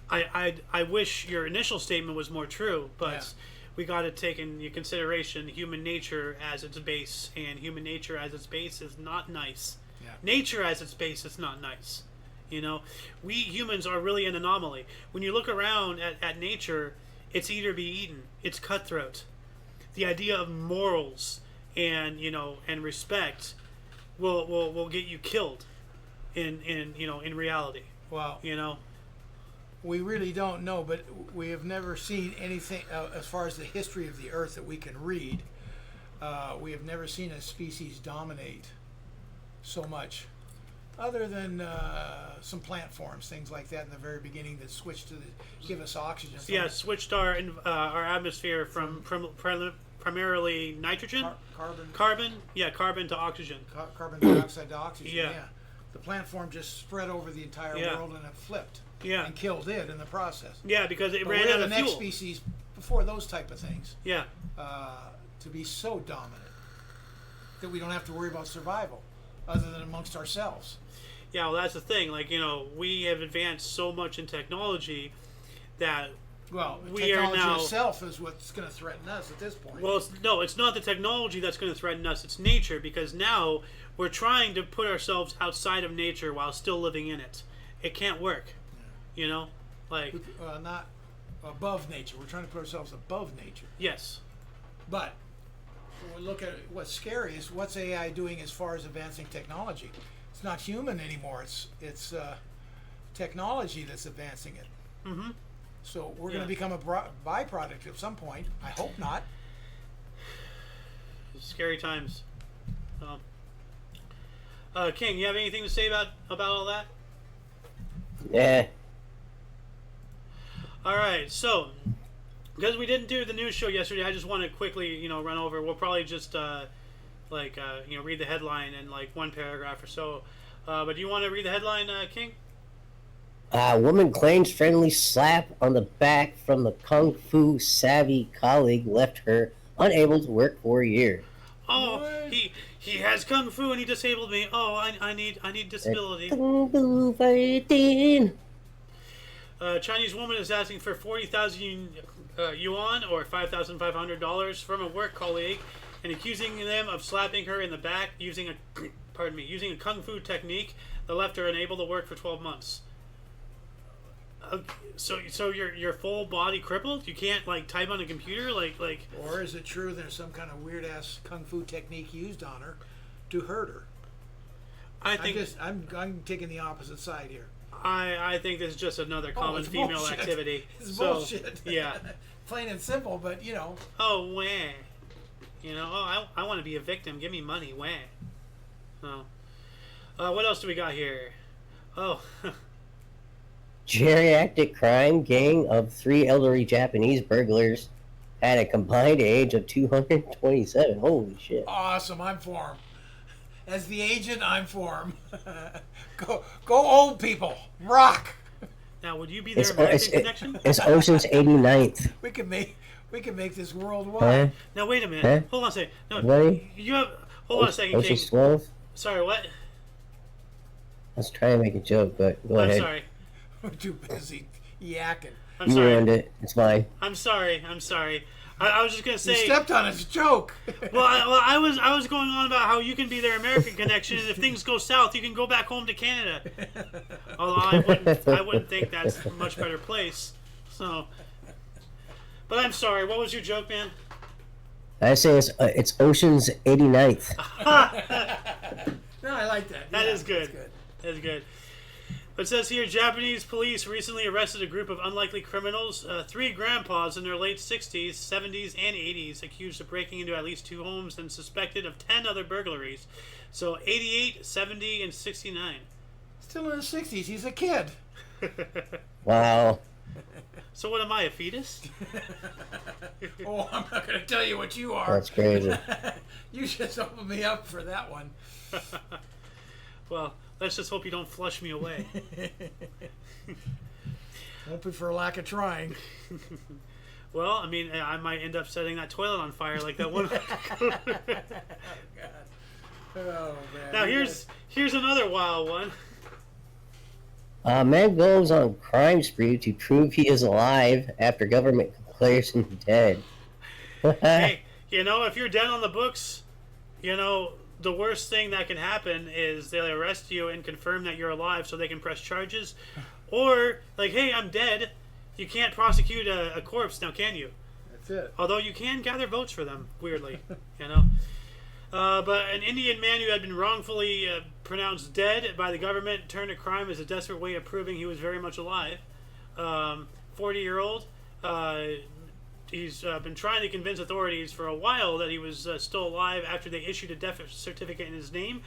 I wish your initial statement was more true, but we got to take into consideration human nature as its base, and human nature as its base is not nice. Yeah. Nature as its base is not nice. We humans are really an anomaly. When you look around at nature, it's eat or be eaten. It's cutthroat. The idea of morals and respect will get you killed in reality. Well, we really don't know, but we have never seen anything as far as the history of the Earth that we can read. We have never seen a species dominate so much, other than some plant forms, things like that in the very beginning that switched to give us oxygen. Yeah, switched our atmosphere from primarily nitrogen, carbon to oxygen, carbon dioxide to oxygen. Yeah. The plant form just spread over the entire world and it flipped. Yeah. And killed it in the process. Yeah, because it ran out of the fuel. next species before those type of things. Yeah. To be so dominant that we don't have to worry about survival, other than amongst ourselves. Yeah, well, that's the thing. We have advanced so much in technology that technology itself is what's going to threaten us at this point. Well, it's not the technology that's going to threaten us. It's nature, because now we're trying to put ourselves outside of nature while still living in it. It can't work. Not above nature. We're trying to put ourselves above nature. Yes. But when we look at what's scary is what's AI doing as far as advancing technology. It's not human anymore. It's technology that's advancing it. Mm-hmm. So we're going to become a byproduct at some point. I hope not. Scary times. King, you have anything to say about all that? Yeah. All right, so because we didn't do the news show yesterday, I just want to quickly, run over. We'll probably just read the headline in one paragraph or so. But do you want to read the headline, King? Woman claims friendly slap on the back from the kung fu savvy colleague left her unable to work for a year. Oh, what? He has kung fu and he disabled me. Oh, I need disability. Kung fu fighting. Chinese woman is asking for 40,000 yuan or $5,500 from a work colleague and accusing them of slapping her in the back using a kung fu technique that left her unable to work for 12 months. So you're full body crippled? You can't type on a computer like Or is it true there's some kind of weird ass kung fu technique used on her to hurt her? I'm taking the opposite side here. I think this is just another common female bullshit. Activity. It's bullshit. Yeah. Plain and simple, but Oh, wah. I want to be a victim. Give me money, wah. Oh. What else do we got here? Oh. Geriatric crime gang of 3 elderly Japanese burglars had a combined age of 227. Holy shit. Awesome. I'm for him. As the agent, I'm for him. Go old people. Rock. Now, would you be their American connection? It's Ocean's 89th. We could make We can make this worldwide. Now wait a minute. Huh? Hold on a second. No, Buddy? you have. Hold on a second, King. Ocean's 12? Sorry, what? I was trying to make a joke, but go I'm ahead. sorry. We're too busy yakking. I'm You sorry. ruined it. It's fine. I'm sorry. I was just gonna You say. stepped on his joke. I was going on about how you can be their American connection, and if things go south, you can go back home to Canada. Although I wouldn't think that's a much better place. So, but I'm sorry. What was your joke, man? I say it's Ocean's 89th. No, I like that. That Yeah, is good. that's good. That is good. But it says here, Japanese police recently arrested a group of unlikely criminals, 3 grandpas in their late 60s, 70s, and 80s, accused of breaking into at least 2 homes and suspected of 10 other burglaries. So 88, 70, and 69. Still in his 60s. He's a kid. Wow. So what am I, a fetus? Oh, I'm not going to tell you what you are. That's crazy. You just opened me up for that one. Well, let's just hope you don't flush me away. Won't be for lack of trying. Well, I mean, I might end up setting that toilet on fire like that one. Oh, man. Now here's another wild one. A man goes on crime spree to prove he is alive after government declares him dead. Hey, if you're dead on the books, the worst thing that can happen is they'll arrest you and confirm that you're alive so they can press charges. Or, like, hey, I'm dead. You can't prosecute a corpse now, can you? That's it. Although you can gather votes for them, weirdly, But an Indian man who had been wrongfully pronounced dead by the government turned to crime as a desperate way of proving he was very much alive. 40-year-old. He's been trying to convince authorities for a while that he was still alive after they issued a death certificate in his name.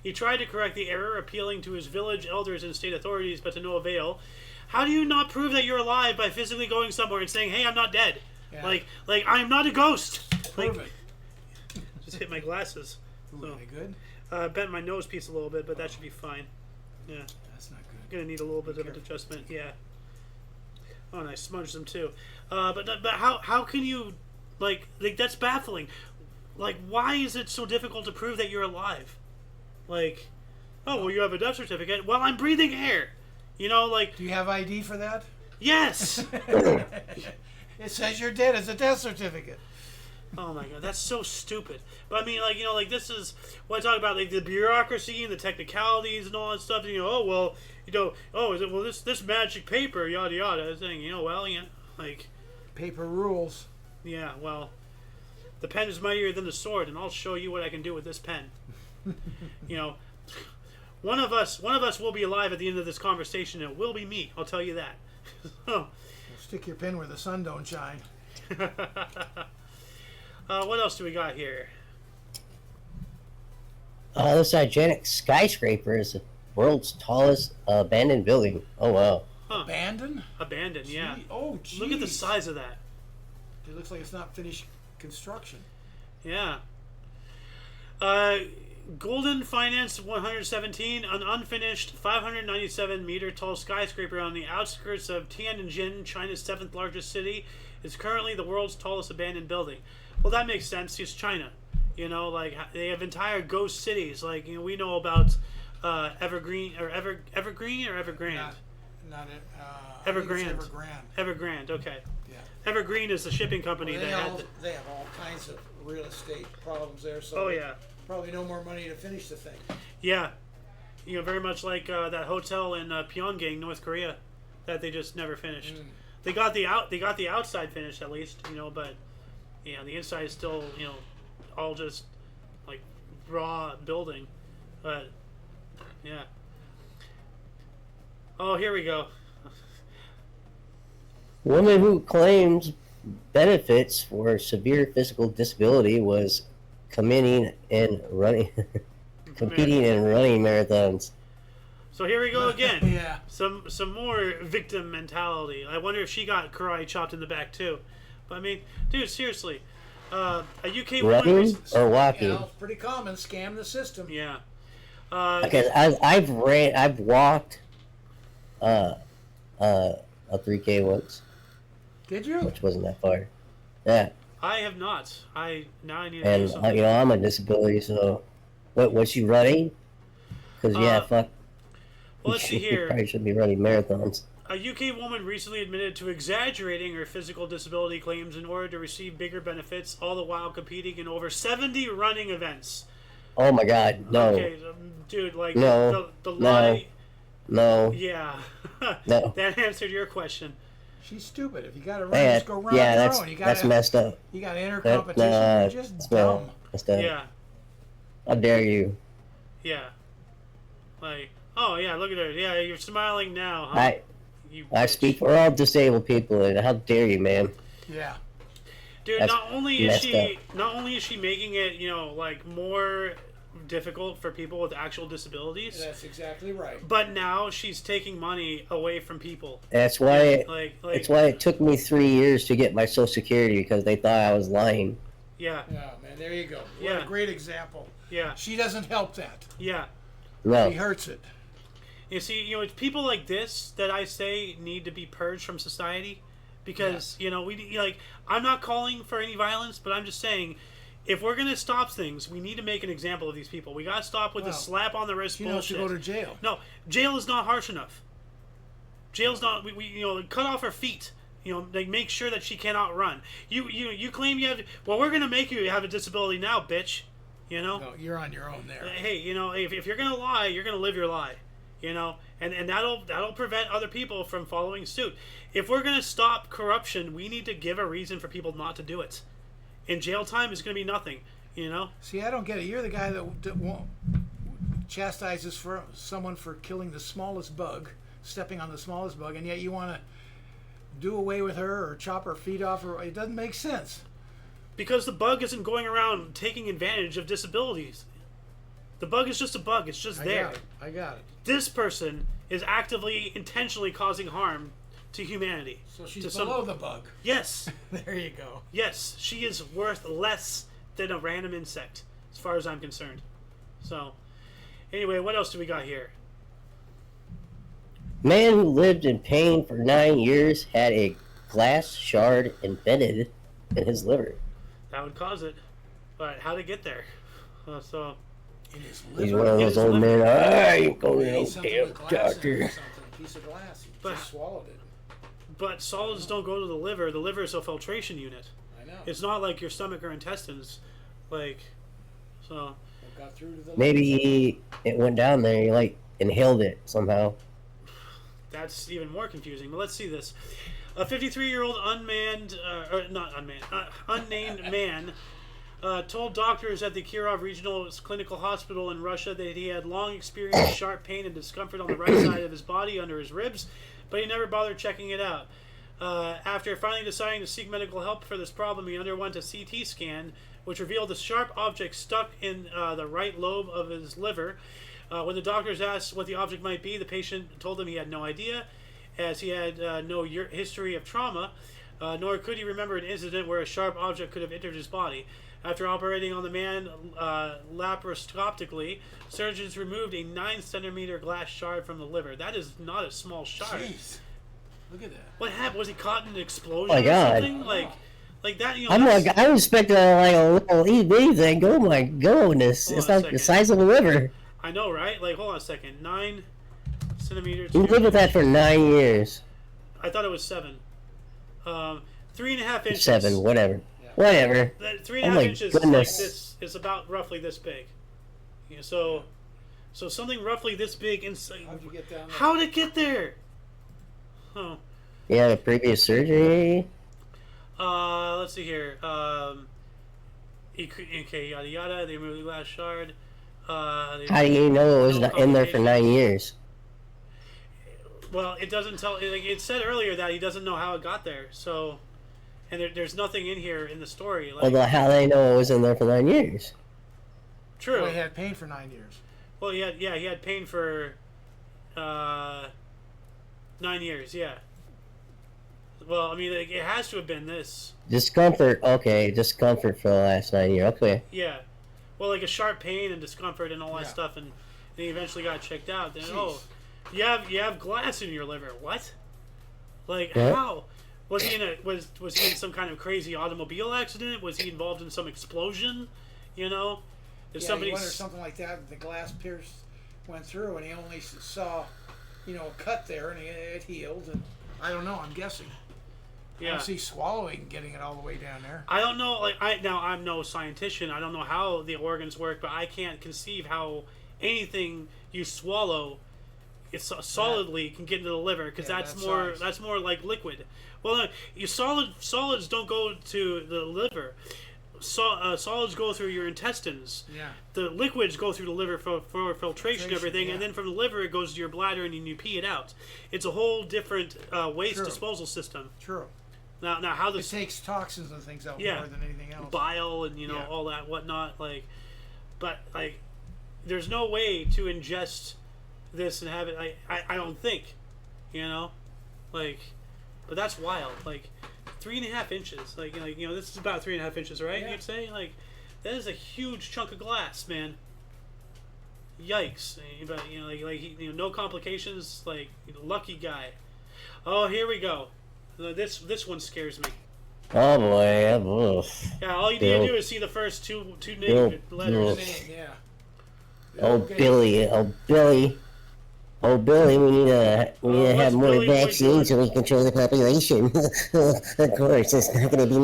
He tried to correct the error, appealing to his village elders and state authorities, but to no avail. How do you not prove that you're alive by physically going somewhere and saying, "Hey, I'm not dead"? Yeah. Like I'm not a ghost. Prove it. Just hit my glasses. Ooh, So, are they good? bent my nose piece a little bit, but that should be fine. Yeah, That's not good. gonna need a little bit of an adjustment. Yeah. Oh, and I smudged them too. But how can you like that's baffling. Like, why is it so difficult to prove that you're alive? Like, oh well, you have a death certificate. Well, I'm breathing air. Do you have ID for that? Yes. It says you're dead. It's a death certificate. Oh my god, that's so stupid. But I mean, this is what I talk about, like the bureaucracy and the technicalities and all that stuff. And, is it this magic paper, yada yada. Saying, Paper rules. yeah, well, the pen is mightier than the sword, and I'll show you what I can do with this pen. One of us will be alive at the end of this conversation, and it will be me. I'll tell you that. Well, stick your pen where the sun don't shine. What else do we got here? This gigantic skyscraper is the world's tallest abandoned building. Oh, wow. Huh. Abandoned? Abandoned, yeah. Oh, geez. Look at the size of that. It looks like it's not finished construction. Yeah. Golden Finance 117, an unfinished 597-meter tall skyscraper on the outskirts of Tianjin, China's 7th largest city, is currently the world's tallest abandoned building. Well, that makes sense. It's China. They have entire ghost cities. We know about Evergreen or Evergrande. Not Evergrande. Evergrande. Evergrande. Okay. Yeah. Evergreen is the shipping company Well, that had. they have all kinds of real estate problems there. So Oh yeah. probably no more money to finish the thing. Yeah. Very much like that hotel in Pyongyang, North Korea, that they just never finished. They got the outside finished at least, but the inside is still, all just like raw building. But yeah. Oh, here we go. Woman who claims benefits for severe physical disability was competing in running marathons. So here we go again. Yeah. Some more victim mentality. I wonder if she got karate chopped in the back too. But I mean, dude, seriously, a UK woman. Running or walking? It's pretty common. Scam the system. Yeah. Because I've walked a 3K once. Did you? Which wasn't that far. Yeah. I have not. I need to do And something. I'm a disability, so was she running? Because fuck. Well, let's see here. Probably should be running marathons. A UK woman recently admitted to exaggerating her physical disability claims in order to receive bigger benefits, all the while competing in over 70 running events. Oh my God, no. Okay, dude, like no, the lie. No. Yeah. No. That answered your question. She's stupid. If you got to run, just go run on your own. That's messed up. You got to enter competition. You're just dumb. Yeah. How dare you? Yeah. Like, oh yeah, look at her. Yeah, you're smiling now, huh? I speak for all disabled people, and how dare you, man? Yeah. Dude, That's not only is she making it, like more difficult for people with actual disabilities. That's exactly right. But now she's taking money away from people. That's why. That's why it took me 3 years to get my Social Security, because they thought I was lying. Yeah. Yeah, man. There you go. What a great example. Yeah. She doesn't help that. Yeah. No. She hurts it. You see, it's people like this that I say need to be purged from society, because I'm not calling for any violence, but I'm just saying, if we're gonna stop things, we need to make an example of these people. We gotta stop with the slap on the wrist bullshit. She go to jail. No, jail is not harsh enough. Jail's not. We cut off her feet. Like make sure that she cannot run. You claim you have. Well, we're gonna make you have a disability now, bitch. No, you're on your own there. Hey, if you're gonna lie, you're gonna live your lie. And that'll prevent other people from following suit. If we're gonna stop corruption, we need to give a reason for people not to do it. And jail time is gonna be nothing. See, I don't get it. You're the guy that won't chastises for someone for killing the smallest bug, stepping on the smallest bug, and yet you want to do away with her or chop her feet off. It doesn't make sense. Because the bug isn't going around taking advantage of disabilities. The bug is just a bug. It's just there. I got it. This person is actively, intentionally causing harm to humanity. So she's below the bug. Yes. There you go. Yes, she is worth less than a random insect, as far as I'm concerned. So, anyway, what else do we got here? Man who lived in pain for 9 years had a glass shard embedded in his liver. That would cause it. But how'd it get there? He's one of those old men. I ain't going to no damn doctor. A piece of glass. He just swallowed it. But solids don't go to the liver. The liver is a filtration unit. I know. It's not like your stomach or intestines. It got through to the maybe it went down there. He inhaled it somehow. That's even more confusing. But let's see this. A 53-year-old unnamed man told doctors at the Kirov Regional Clinical Hospital in Russia that he had long experienced sharp pain and discomfort on the right side of his body under his ribs, but he never bothered checking it out. After finally deciding to seek medical help for this problem, he underwent a CT scan, which revealed a sharp object stuck in the right lobe of his liver. When the doctors asked what the object might be, the patient told them he had no idea, as he had no history of trauma, nor could he remember an incident where a sharp object could have entered his body. After operating on the man laparoscopically, surgeons removed a 9-centimeter glass shard from the liver. That is not a small shard. Jeez. Look at that. What happened? Was he caught in an explosion or something? Like that, I expected a little EV thing. Oh my goodness. It's like the size of a liver. I know, right? Hold on a second. 9 centimeters. You lived with that for 9 years. I thought it was 7. 3.5 inches. 7, whatever. Yeah. Whatever. 3.5 inches is like this. Is about roughly this big. So something roughly this big inside. How'd you get down there? How'd it get there? Oh. Yeah, the previous surgery. Let's see here. Okay, yada yada. They removed the glass shard. How do you know it was in there for 9 years? Well, it doesn't tell. It said earlier that he doesn't know how it got there. So, and there's nothing in here in the story. Well, how do they know it was in there for 9 years? True. Well, he had pain for 9 years. Well, he had pain for 9 years. Yeah. Well, I mean, it has to have been this. Discomfort. Okay, discomfort for the last 9 years. Okay. Yeah. Well, a sharp pain and discomfort and all that stuff, and then he eventually got checked out. Then, you have glass in your liver. What? How? Was he in some kind of crazy automobile accident? Was he involved in some explosion? You know, if somebody or something like that, the glass pierced, went through, and he only saw, a cut there, and it healed. And I don't know. I'm guessing. Yeah. I don't see swallowing getting it all the way down there. I don't know. I'm no scientist. I don't know how the organs work, but I can't conceive how anything you swallow, it's solidly can get into the liver, because that's more like liquid. Well, solids don't go to the liver. Solids go through your intestines. Yeah. The liquids go through the liver for filtration and everything, and then from the liver it goes to your bladder and you pee it out. It's a whole different waste disposal system. True. Now how it takes toxins and things out more than anything else. Bile and all that whatnot, but there's no way to ingest this and have it. I don't think, but that's wild. 3.5 inches. This is about 3.5 inches, right? Yeah. You'd say that is a huge chunk of glass, man. Yikes! But no complications. Lucky guy. Oh, here we go. This one scares me. Oh boy! Yeah, all you need to do is see the first two name letters. Yeah. Oh Billy! Oh Billy! Oh Billy! We need to have more vaccines so we control the population. Of course, it's not going to be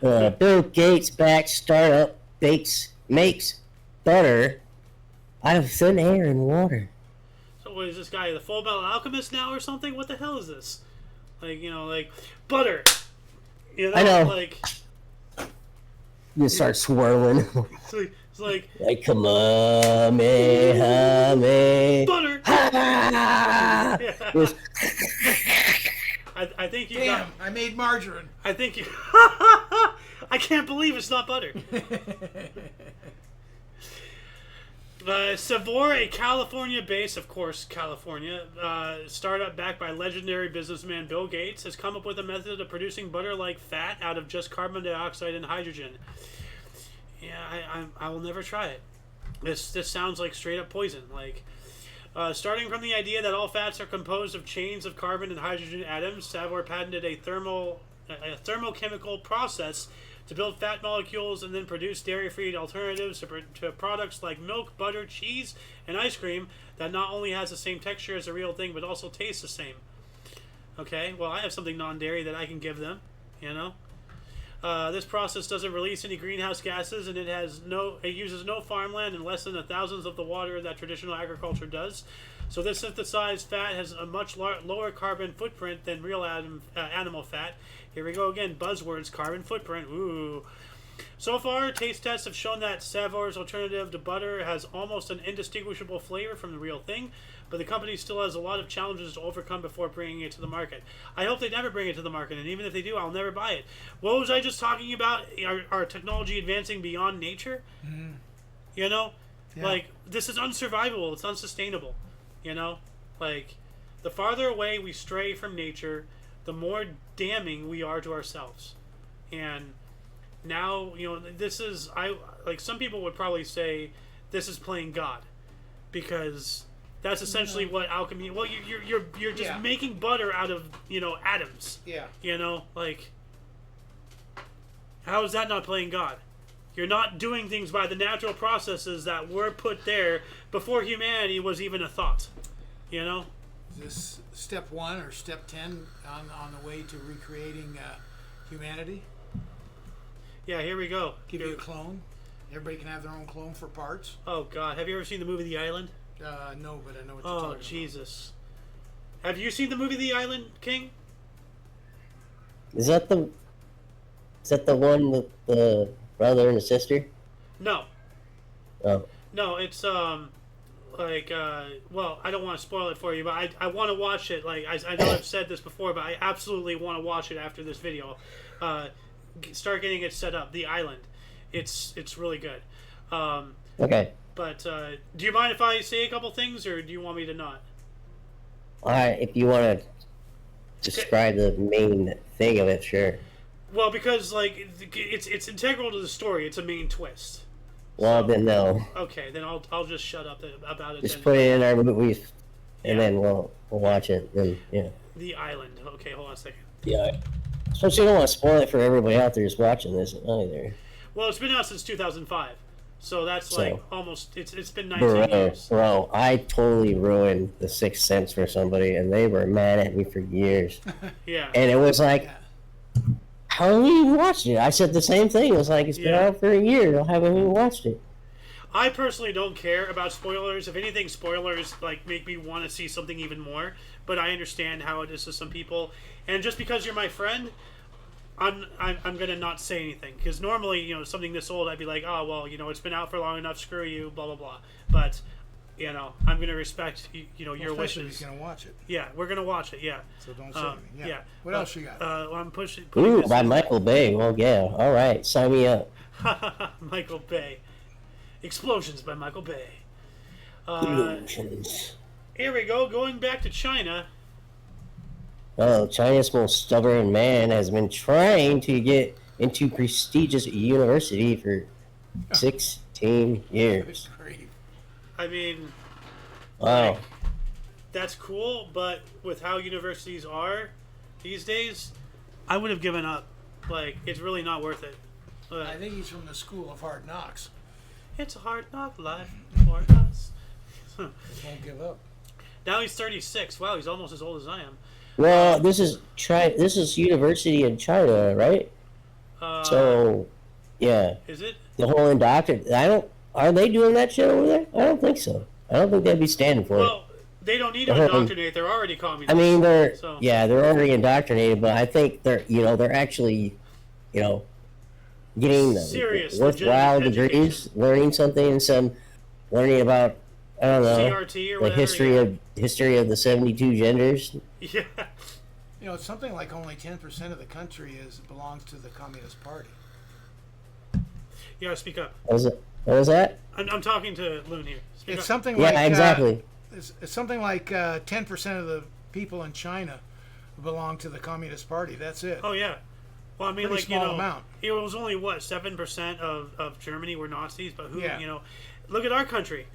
me. Bill Gates backed startup makes butter out of thin air and water. So what is this guy, the Full Metal Alchemist now or something? What the hell is this? Butter. I know. You start swirling. It's like come on, me. Butter. I think you got. I made margarine. I think you. I can't believe it's not butter. Savor, a California-based, of course, California, startup backed by legendary businessman Bill Gates, has come up with a method of producing butter-like fat out of just carbon dioxide and hydrogen. Yeah, I will never try it. This sounds like straight-up poison. Starting from the idea that all fats are composed of chains of carbon and hydrogen atoms, Savor patented a thermochemical process to build fat molecules and then produce dairy-free alternatives to products like milk, butter, cheese, and ice cream that not only has the same texture as the real thing, but also tastes the same. Okay, well, I have something non-dairy that I can give them, This process doesn't release any greenhouse gases, and it uses no farmland and less than 1,000th of the water that traditional agriculture does. So this synthesized fat has a much lower carbon footprint than real animal fat. Here we go again, buzzwords, carbon footprint. Ooh. So far, taste tests have shown that Savor's alternative to butter has almost an indistinguishable flavor from the real thing, but the company still has a lot of challenges to overcome before bringing it to the market. I hope they never bring it to the market, and even if they do, I'll never buy it. What was I just talking about? Our technology advancing beyond nature? Mm-hmm. Yeah. This is unsurvivable. It's unsustainable. The farther away we stray from nature, the more damning we are to ourselves. And now, this is, some people would probably say this is playing God, because that's essentially what alchemy. Well, you're just making butter out of atoms. Yeah. How is that not playing God? You're not doing things by the natural processes that were put there before humanity was even a thought. Is this step 1 or step 10 on the way to recreating humanity? Yeah, here we go. Give you a clone. Everybody can have their own clone for parts. Oh God, have you ever seen the movie The Island? No, but I know what you're talking about. Oh Jesus! Have you seen the movie The Island, King? Is that the one with the brother and the sister? No. Oh. No, it's well, I don't want to spoil it for you, but I want to watch it. I know I've said this before, but I absolutely want to watch it after this video. Start getting it set up. The Island, it's really good. Okay. But do you mind if I say a couple things, or do you want me to not? All right, if you want to describe the main thing of it, sure. Well, because it's integral to the story. It's a main twist. Well, then no. Okay, then I'll just shut up about it. Just put it in our movies, and then we'll watch it. Then yeah. The Island. Okay, hold on a second. Yeah. Especially you don't want to spoil it for everybody out there who's watching this either. Well, it's been out since 2005. So that's like almost, it's been 19 Bro, years. bro, I totally ruined The Sixth Sense for somebody, and they were mad at me for years. Yeah. And it was like, how have you even watched it? I said the same thing. It was like, it's been out for a year. I haven't even watched it. I personally don't care about spoilers. If anything, spoilers like make me want to see something even more. But I understand how it is to some people. And just because you're my friend, I'm gonna not say anything, because normally, you know, something this old, I'd be like, oh well, you know, it's been out for long enough, screw you, blah blah blah. But you know, I'm gonna respect you know, your wishes. Especially if you're gonna watch it. Yeah, we're gonna watch it. Yeah. So don't say anything. Yeah. What else you got? I'm putting Ooh, this by in. Michael Bay. Well, yeah. All right, sign me up. Michael Bay. Explosions by Michael Bay. Illusions. Here we go. Going back to China. Oh, China's most stubborn man has been trying to get into prestigious university for 16 years. I mean, Wow. like, that's cool, but with how universities are these days, I would have given up. Like, it's really not worth it. I think he's from the School of Hard Knocks. It's a hard knock life for us. He won't give up. Now he's 36. Wow, he's almost as old as I am. Well, this is university in China, right? So, yeah. Is it? The whole indoctrination. Are they doing that shit over there? I don't think so. I don't think they'd be standing for it. Well, they don't need to indoctrinate. They're already communists. I mean, they're so. they're already indoctrinated, but I think they're actually, getting Serious, worthwhile legitimate degrees, learning something, and learning about, I don't know, CRT or the whatever, history of the 72 genders. Yeah. You know, it's something like only 10% of the country belongs to the Communist Party. You gotta speak up. What was that? I'm talking to Loon here. Speak It's up. something like exactly. It's something like 10% of the people in China belong to the Communist Party. That's it. Oh yeah. Well, I mean, Pretty like, small amount. it was only what 7% of Germany were Nazis, but who, Yeah. look at our country,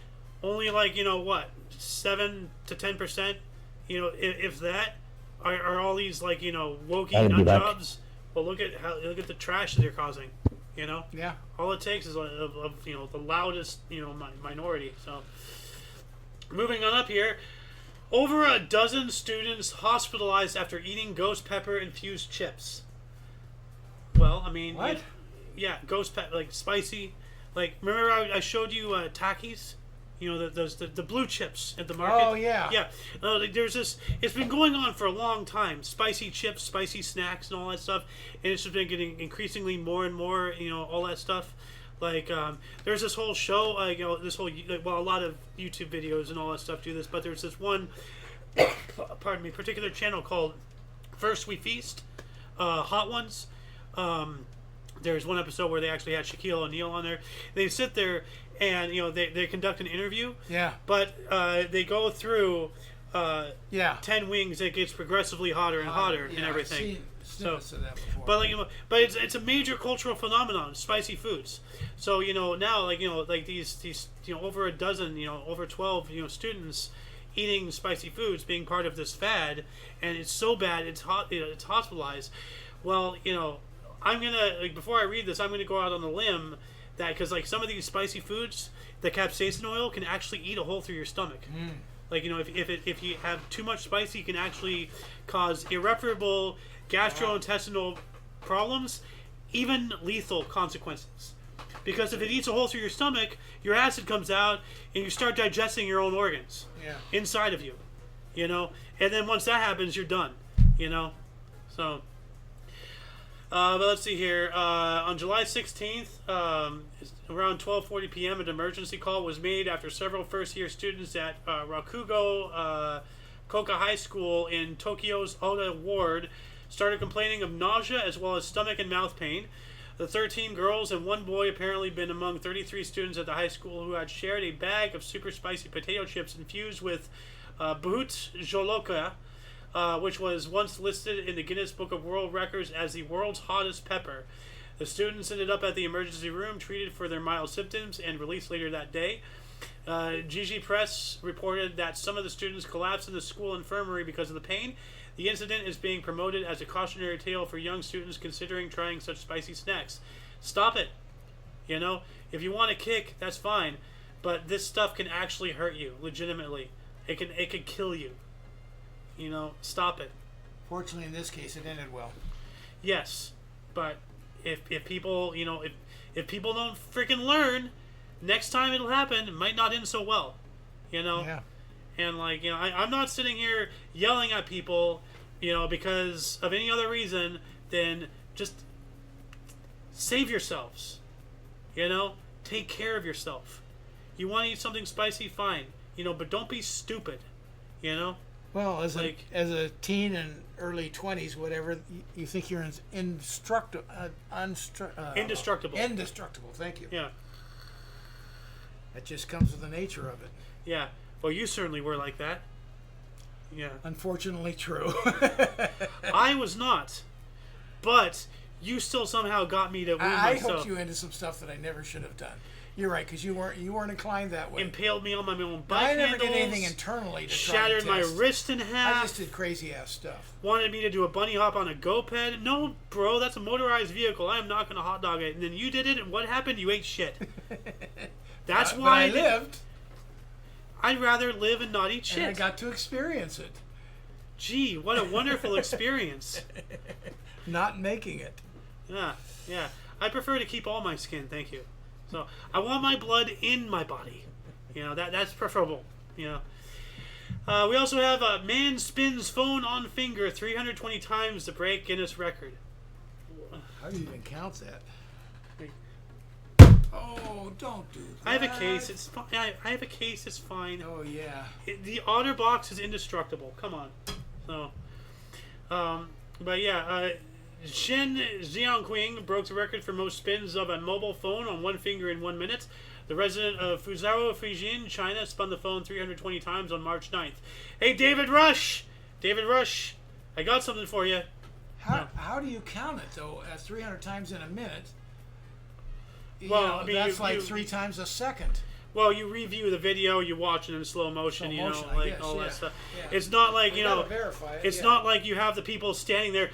only like 7 to 10%, if that are all these like wokey nut jobs. Well, look at the trash that they're causing. Yeah. All it takes is of the loudest minority. So moving on up here, over a dozen students hospitalized after eating ghost pepper infused chips. Well, I mean, What? yeah, ghost pepper, like spicy. Like, remember I showed you TOCNS? The blue chips at the market. Oh, yeah. Yeah. There's this. It's been going on for a long time. Spicy chips, spicy snacks, and all that stuff. And it's just been getting increasingly more and more. All that stuff. Like, there's this whole show. A lot of YouTube videos and all that stuff do this. But there's this one, pardon me, particular channel called First We Feast, Hot Ones. There's one episode where they actually had Shaquille O'Neal on there. They sit there and they conduct an interview. Yeah. But they go through 10 wings. It gets progressively hotter and hotter and everything. I've seen snippets of that before. But it's a major cultural phenomenon. Spicy foods. So now like these over a dozen over 12 students eating spicy foods being part of this fad, and it's so bad it's hospitalized. Well, I'm gonna before I read this, I'm gonna go out on a limb that because some of these spicy foods, the capsaicin oil can actually eat a hole through your stomach. Like if you have too much spicy, it can actually cause irreparable gastrointestinal problems, even lethal consequences. Because if it eats a hole through your stomach, your acid comes out and you start digesting your own organs inside of you. And then once that happens, you're done. So. But let's see here. On July 16th, around 12:40 p.m., an emergency call was made after several first-year students at Rakugo Koka High School in Tokyo's Oda Ward started complaining of nausea as well as stomach and mouth pain. The 13 girls and one boy apparently been among 33 students at the high school who had shared a bag of super spicy potato chips infused with Bhut Joloka, which was once listed in the Guinness Book of World Records as the world's hottest pepper. The students ended up at the emergency room, treated for their mild symptoms, and released later that day. GG Press reported that some of the students collapsed in the school infirmary because of the pain. The incident is being promoted as a cautionary tale for young students considering trying such spicy snacks. Stop it. You know, if you want to kick, that's fine, but this stuff can actually hurt you legitimately. It can kill you. You know, stop it. Fortunately, in this case, it ended well. Yes, but if people, you know, if people don't freaking learn, next time it'll happen. It might not end so well, you know. Yeah. And like, you know, I'm not sitting here yelling at people, you know, because of any other reason than just save yourselves. You know, take care of yourself. You want to eat something spicy, fine. You know, but don't be stupid. You know. Well, as a teen and early 20s, whatever, you think you're indestructible. Indestructible. Thank you. Yeah. That just comes with the nature of it. Yeah. Well, you certainly were like that. Yeah. Unfortunately, true. I was not, but you still somehow got me to wound I myself. hooked you into some stuff that I never should have done. You're right, because you weren't inclined that way. Impaled me on my own bike I never handles, did anything internally to shattered try and my test. wrist in half. I just did crazy ass stuff. Wanted me to do a bunny hop on a GoPed. No, bro, that's a motorized vehicle. I am not going to hot dog it. And then you did it, and what happened? You ate shit. That's why I lived. I'd rather live and not eat shit. And I got to experience it. Gee, what a wonderful experience. Not making it. Yeah, yeah. I prefer to keep all my skin, thank you. So I want my blood in my body. You know, that's preferable. You know. We also have a man spins phone on finger 320 times to break Guinness record. How do you even count that? Oh, don't do that. I have a case. It's fine. I have a case. It's fine. Oh yeah. The otter box is indestructible. Come on. So, but yeah, Shen Jiangqing broke the record for most spins of a mobile phone on one finger in 1 minute. The resident of Fuzhou, Fujian, China, spun the phone 320 times on March 9th. Hey, David Rush! David Rush, I got something for you. How do you count it, though, at 300 times in a minute? Well, know, I mean, that's like 3 times a second. Well, you review the video, you watch it in slow motion, you know, like guess, all that stuff. Yeah. It's not like, you know, verify it, it's not like you have the people standing there.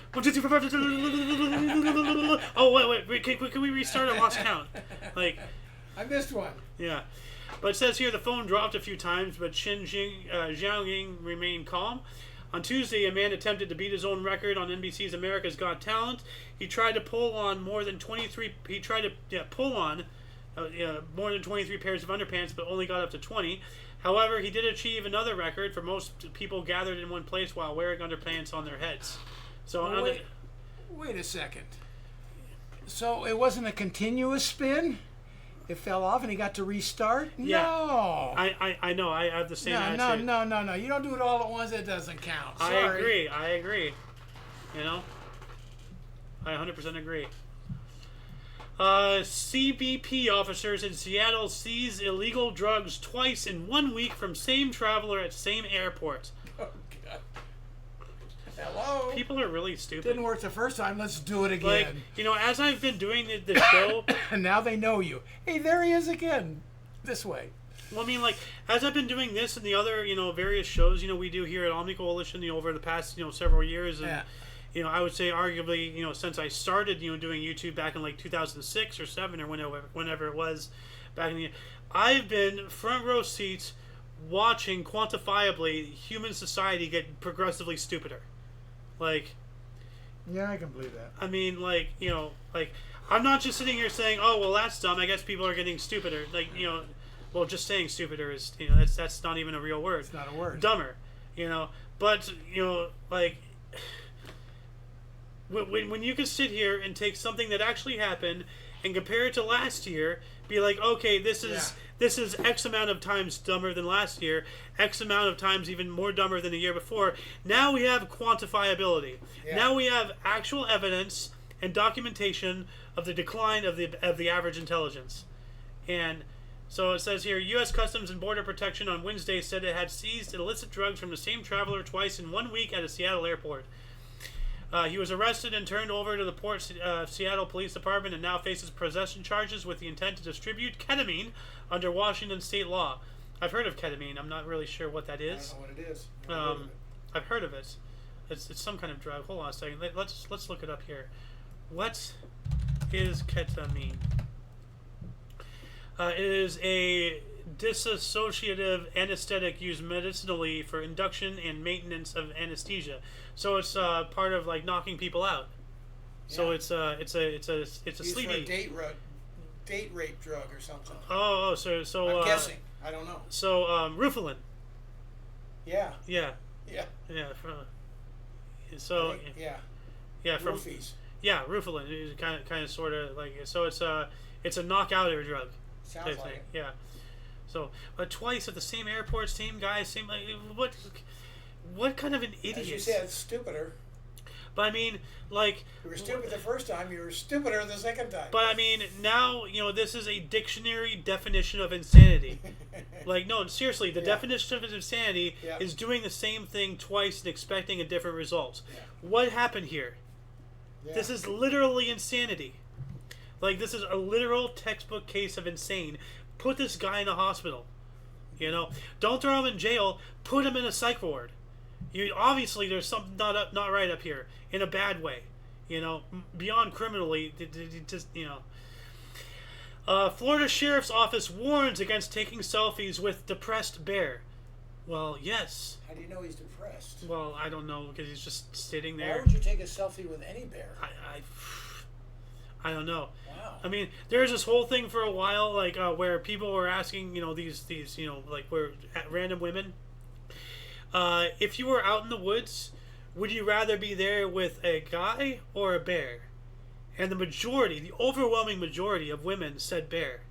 Oh, wait, can we restart? I lost count. Like, I missed one. Yeah. But it says here the phone dropped a few times, but Jiangqing remained calm. On Tuesday, a man attempted to beat his own record on NBC's America's Got Talent. He tried to pull on more than 23. He tried to pull on more than 23 pairs of underpants, but only got up to 20. However, he did achieve another record for most people gathered in one place while wearing underpants on their heads. So wait a second. So it wasn't a continuous spin? It fell off and he got to restart? Yeah. No. I know. I have the same attitude. No. You don't do it all at once. It doesn't count. Sorry. I agree. You know? I 100% agree. CBP officers in Seattle seize illegal drugs twice in 1 week from same traveler at same airport. Oh, God. Hello? People are really stupid. Didn't work the first time. Let's do it again. Like, you know, as I've been doing the show... and now they know you. Hey, there he is again. This way. Well, I mean, like, as I've been doing this and the other, you know, various shows, you know, we do here at Omni Coalition, you know, over the past, you know, several years. And, you know, I would say arguably, you know, since I started, you know, doing YouTube back in, like, 2006 or 7 or whenever it was back in the... I've been front row seats watching quantifiably human society get progressively stupider. Like... Yeah, I can believe that. I mean, like, you know, like, I'm not just sitting here saying, oh, well, that's dumb. I guess people are getting stupider. Like, you know, well, just saying stupider is, you know, that's not even a real word. It's not a word. Dumber, you know. But, you know, like, when you can sit here and take something that actually happened and compare it to last year, be like, okay, this is X amount of times dumber than last year, X amount of times even more dumber than the year before. Now we have quantifiability. Yeah. Now we have actual evidence and documentation of the decline of the average intelligence. And so it says here, U.S. Customs and Border Protection on Wednesday said it had seized illicit drugs from the same traveler twice in 1 week at a Seattle airport. He was arrested and turned over to the Port Seattle Police Department and now faces possession charges with the intent to distribute ketamine under Washington state law. I've heard of ketamine. I'm not really sure what that is. I don't know what it is. I've heard of it. It's some kind of drug. Hold on a second. Let's look it up here. What is ketamine? It is a dissociative anesthetic used medicinally for induction and maintenance of anesthesia. So it's part of like knocking people out. So it's a Used sleepy for a date rape drug or something. So I'm guessing. I don't know. So Yeah. Yeah. Yeah. So from Roofies. Rufalin is kind of sort of like, so it's a knockouter drug. Sounds type like thing. it. Yeah. So, but twice at the same airport, same guy, same like what kind of an idiot? As you said, stupider. But I mean, like, You were stupid the first time. You were stupider the second time. but I mean, now this is a dictionary definition of insanity. Like, no, seriously, the definition of insanity is doing the same thing twice and expecting a different result. Yeah. What happened here? Yeah. This is literally insanity. Like, this is a literal textbook case of insane. Put this guy in a hospital. Don't throw him in jail. Put him in a psych ward. Obviously, there's something not right up here in a bad way. Beyond criminally, just Florida Sheriff's Office warns against taking selfies with depressed bear. Well, yes. How do you know he's depressed? Well, I don't know because he's just sitting there. Why would you take a selfie with any bear? I don't know. Wow. I mean, there's this whole thing for a while, like where people were asking, these, like where random women, if you were out in the woods, would you rather be there with a guy or a bear? And the overwhelming majority of women said bear.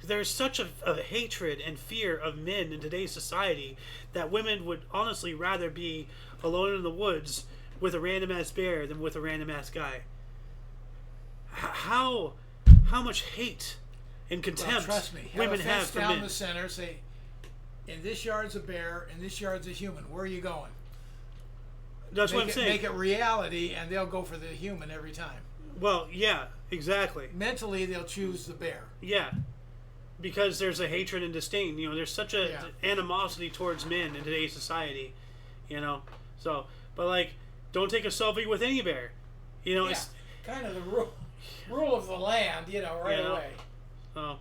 There's such a hatred and fear of men in today's society that women would honestly rather be alone in the woods with a random ass bear than with a random ass guy. How much hate and contempt trust me, women a have fence for down men. the center. Say, in this yard's a bear, in this yard's a human. Where are you going? That's what I'm saying. Make it reality, and they'll go for the human every time. Well, yeah, exactly. Mentally, they'll choose the bear. Yeah, because there's a hatred and disdain. There's such a animosity towards men in today's society. So, but like, don't take a selfie with any bear. It's kind of the rule of the land. Right away. So,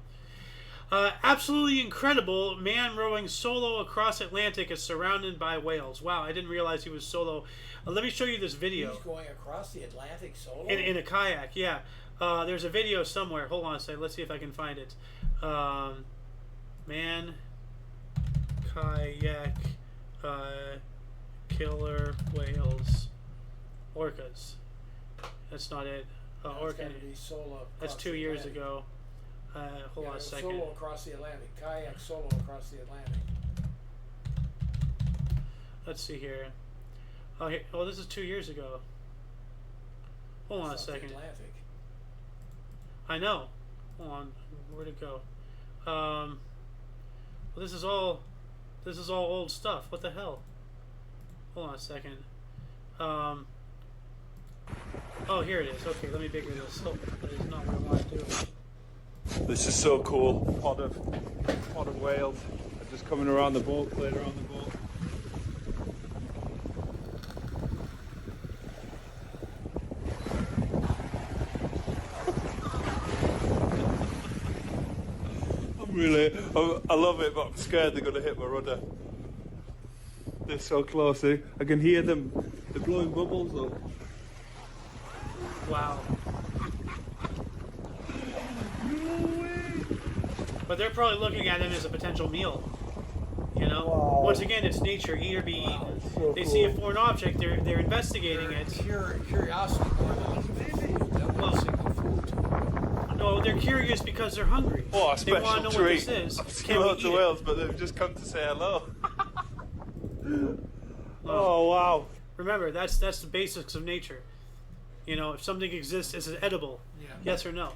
absolutely incredible. Man rowing solo across Atlantic is surrounded by whales. Wow, I didn't realize he was solo. Let me show you this video. He's going across the Atlantic solo? In a kayak, yeah. There's a video somewhere. Hold on a second. Let's see if I can find it. Man, kayak, killer whales, orcas. That's not it. Orca. That's 2 years ago. Hold on a second. Solo across the Atlantic. Kayak solo across the Atlantic. Let's see here. Oh, here. Oh, this is 2 years ago. Hold on a second. Atlantic. I know. Hold on. Where'd it go? Well, this is all old stuff. What the hell? Hold on a second. Oh, here it is. Okay, let me bigger this. Oh, that is not what I want to do. This is so cool. Pod of whales are just coming around the boat, playing around the boat. I love it, but I'm scared they're going to hit my rudder. They're so close. I can hear them. They're blowing bubbles up. Wow. But they're probably looking at him as a potential meal. Wow. Once again, it's nature, eat or be eaten. So they see a foreign object, they're investigating it. Curiosity more than looking for food. They'll go signal food to them. No, they're curious because they're hungry. Oh, a they want to special know treat. what this is. I've seen lots of whales, but they've just come to say hello. Oh, wow. Remember, that's the basics of nature. If something exists, is it edible? Yeah. Yes or no?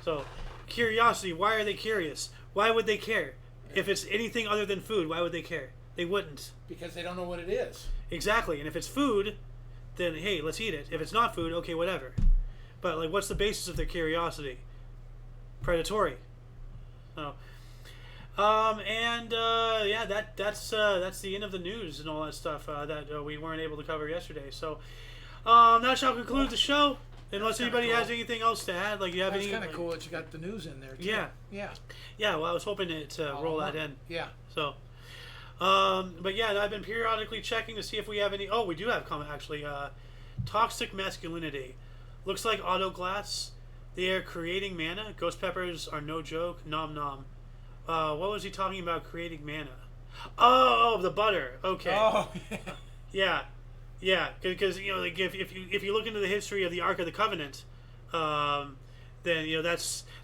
So, curiosity, why are they curious? Why would they care? If it's anything other than food, why would they care? They wouldn't. Because they don't know what it is. Exactly. And if it's food, then hey, let's eat it. If it's not food, okay, whatever. But like, what's the basis of their curiosity? Predatory. So, yeah, that's the end of the news and all that stuff that we weren't able to cover yesterday. So, that shall conclude the show. Unless anybody has anything else to add, like you have That's any. kind of cool that you got the news in there too. Yeah. Yeah. Yeah. Well, I was hoping to roll that in. Yeah. So, but yeah, I've been periodically checking to see if we have any. Oh, we do have comment actually. Toxic masculinity. Looks like auto glass. They are creating mana. Ghost peppers are no joke. Nom nom. What was he talking about creating mana? Oh, the butter. Okay. Oh, yeah. Yeah, because like if you look into the history of the Ark of the Covenant, then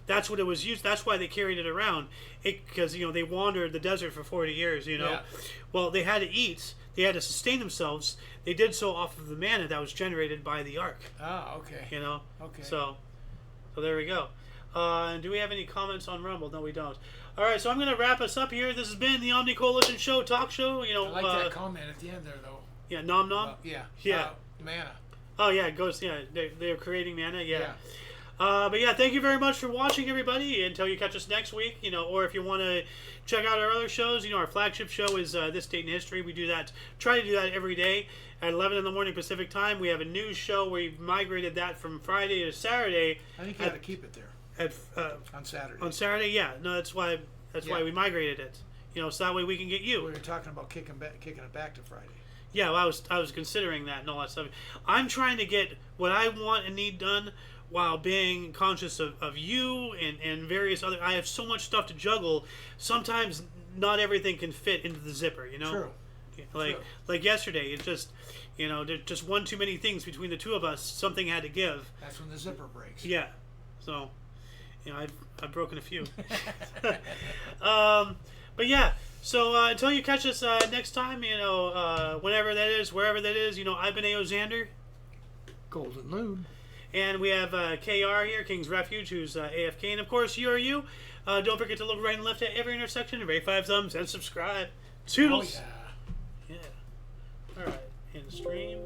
that's what it was used. That's why they carried it around. Because they wandered the desert for 40 years. Yeah. Well, they had to eat. They had to sustain themselves. They did so off of the mana that was generated by the Ark. Ah, okay. Okay. So there we go. Do we have any comments on Rumble? No, we don't. All right, so I'm going to wrap us up here. This has been the Omni Coalition Show Talk Show. I like that comment at the end there, though. Yeah, nom nom. Yeah. Mana. Oh yeah, ghosts. Yeah, they're creating mana. Yeah. But yeah, thank you very much for watching, everybody. Until you catch us next week, or if you want to check out our other shows, our flagship show is This Date in History. We do that. Try to do that every day at 11 in the morning Pacific time. We have a news show where we've migrated that from Friday to Saturday. I think you got to keep it there. On Saturday. On Saturday, yeah. No, that's why we migrated it. So that way we can get you. We were talking about kicking it back to Friday. Yeah, well, I was considering that and all that stuff. I'm trying to get what I want and need done while being conscious of you and various other. I have so much stuff to juggle. Sometimes not everything can fit into the zipper. True. Like yesterday, it's just there's just one too many things between the two of us. Something had to give. That's when the zipper breaks. Yeah. So, I've broken a few. But yeah. So until you catch us next time, whenever that is, wherever that is, I've been A.O. Xander. Golden Loon. And we have KR here, King's Refuge, who's AFK. And of course, you are you. Don't forget to look right and left at every intersection, rate 5 thumbs, and subscribe. Toodles. Oh, yeah. Yeah. All right. End stream.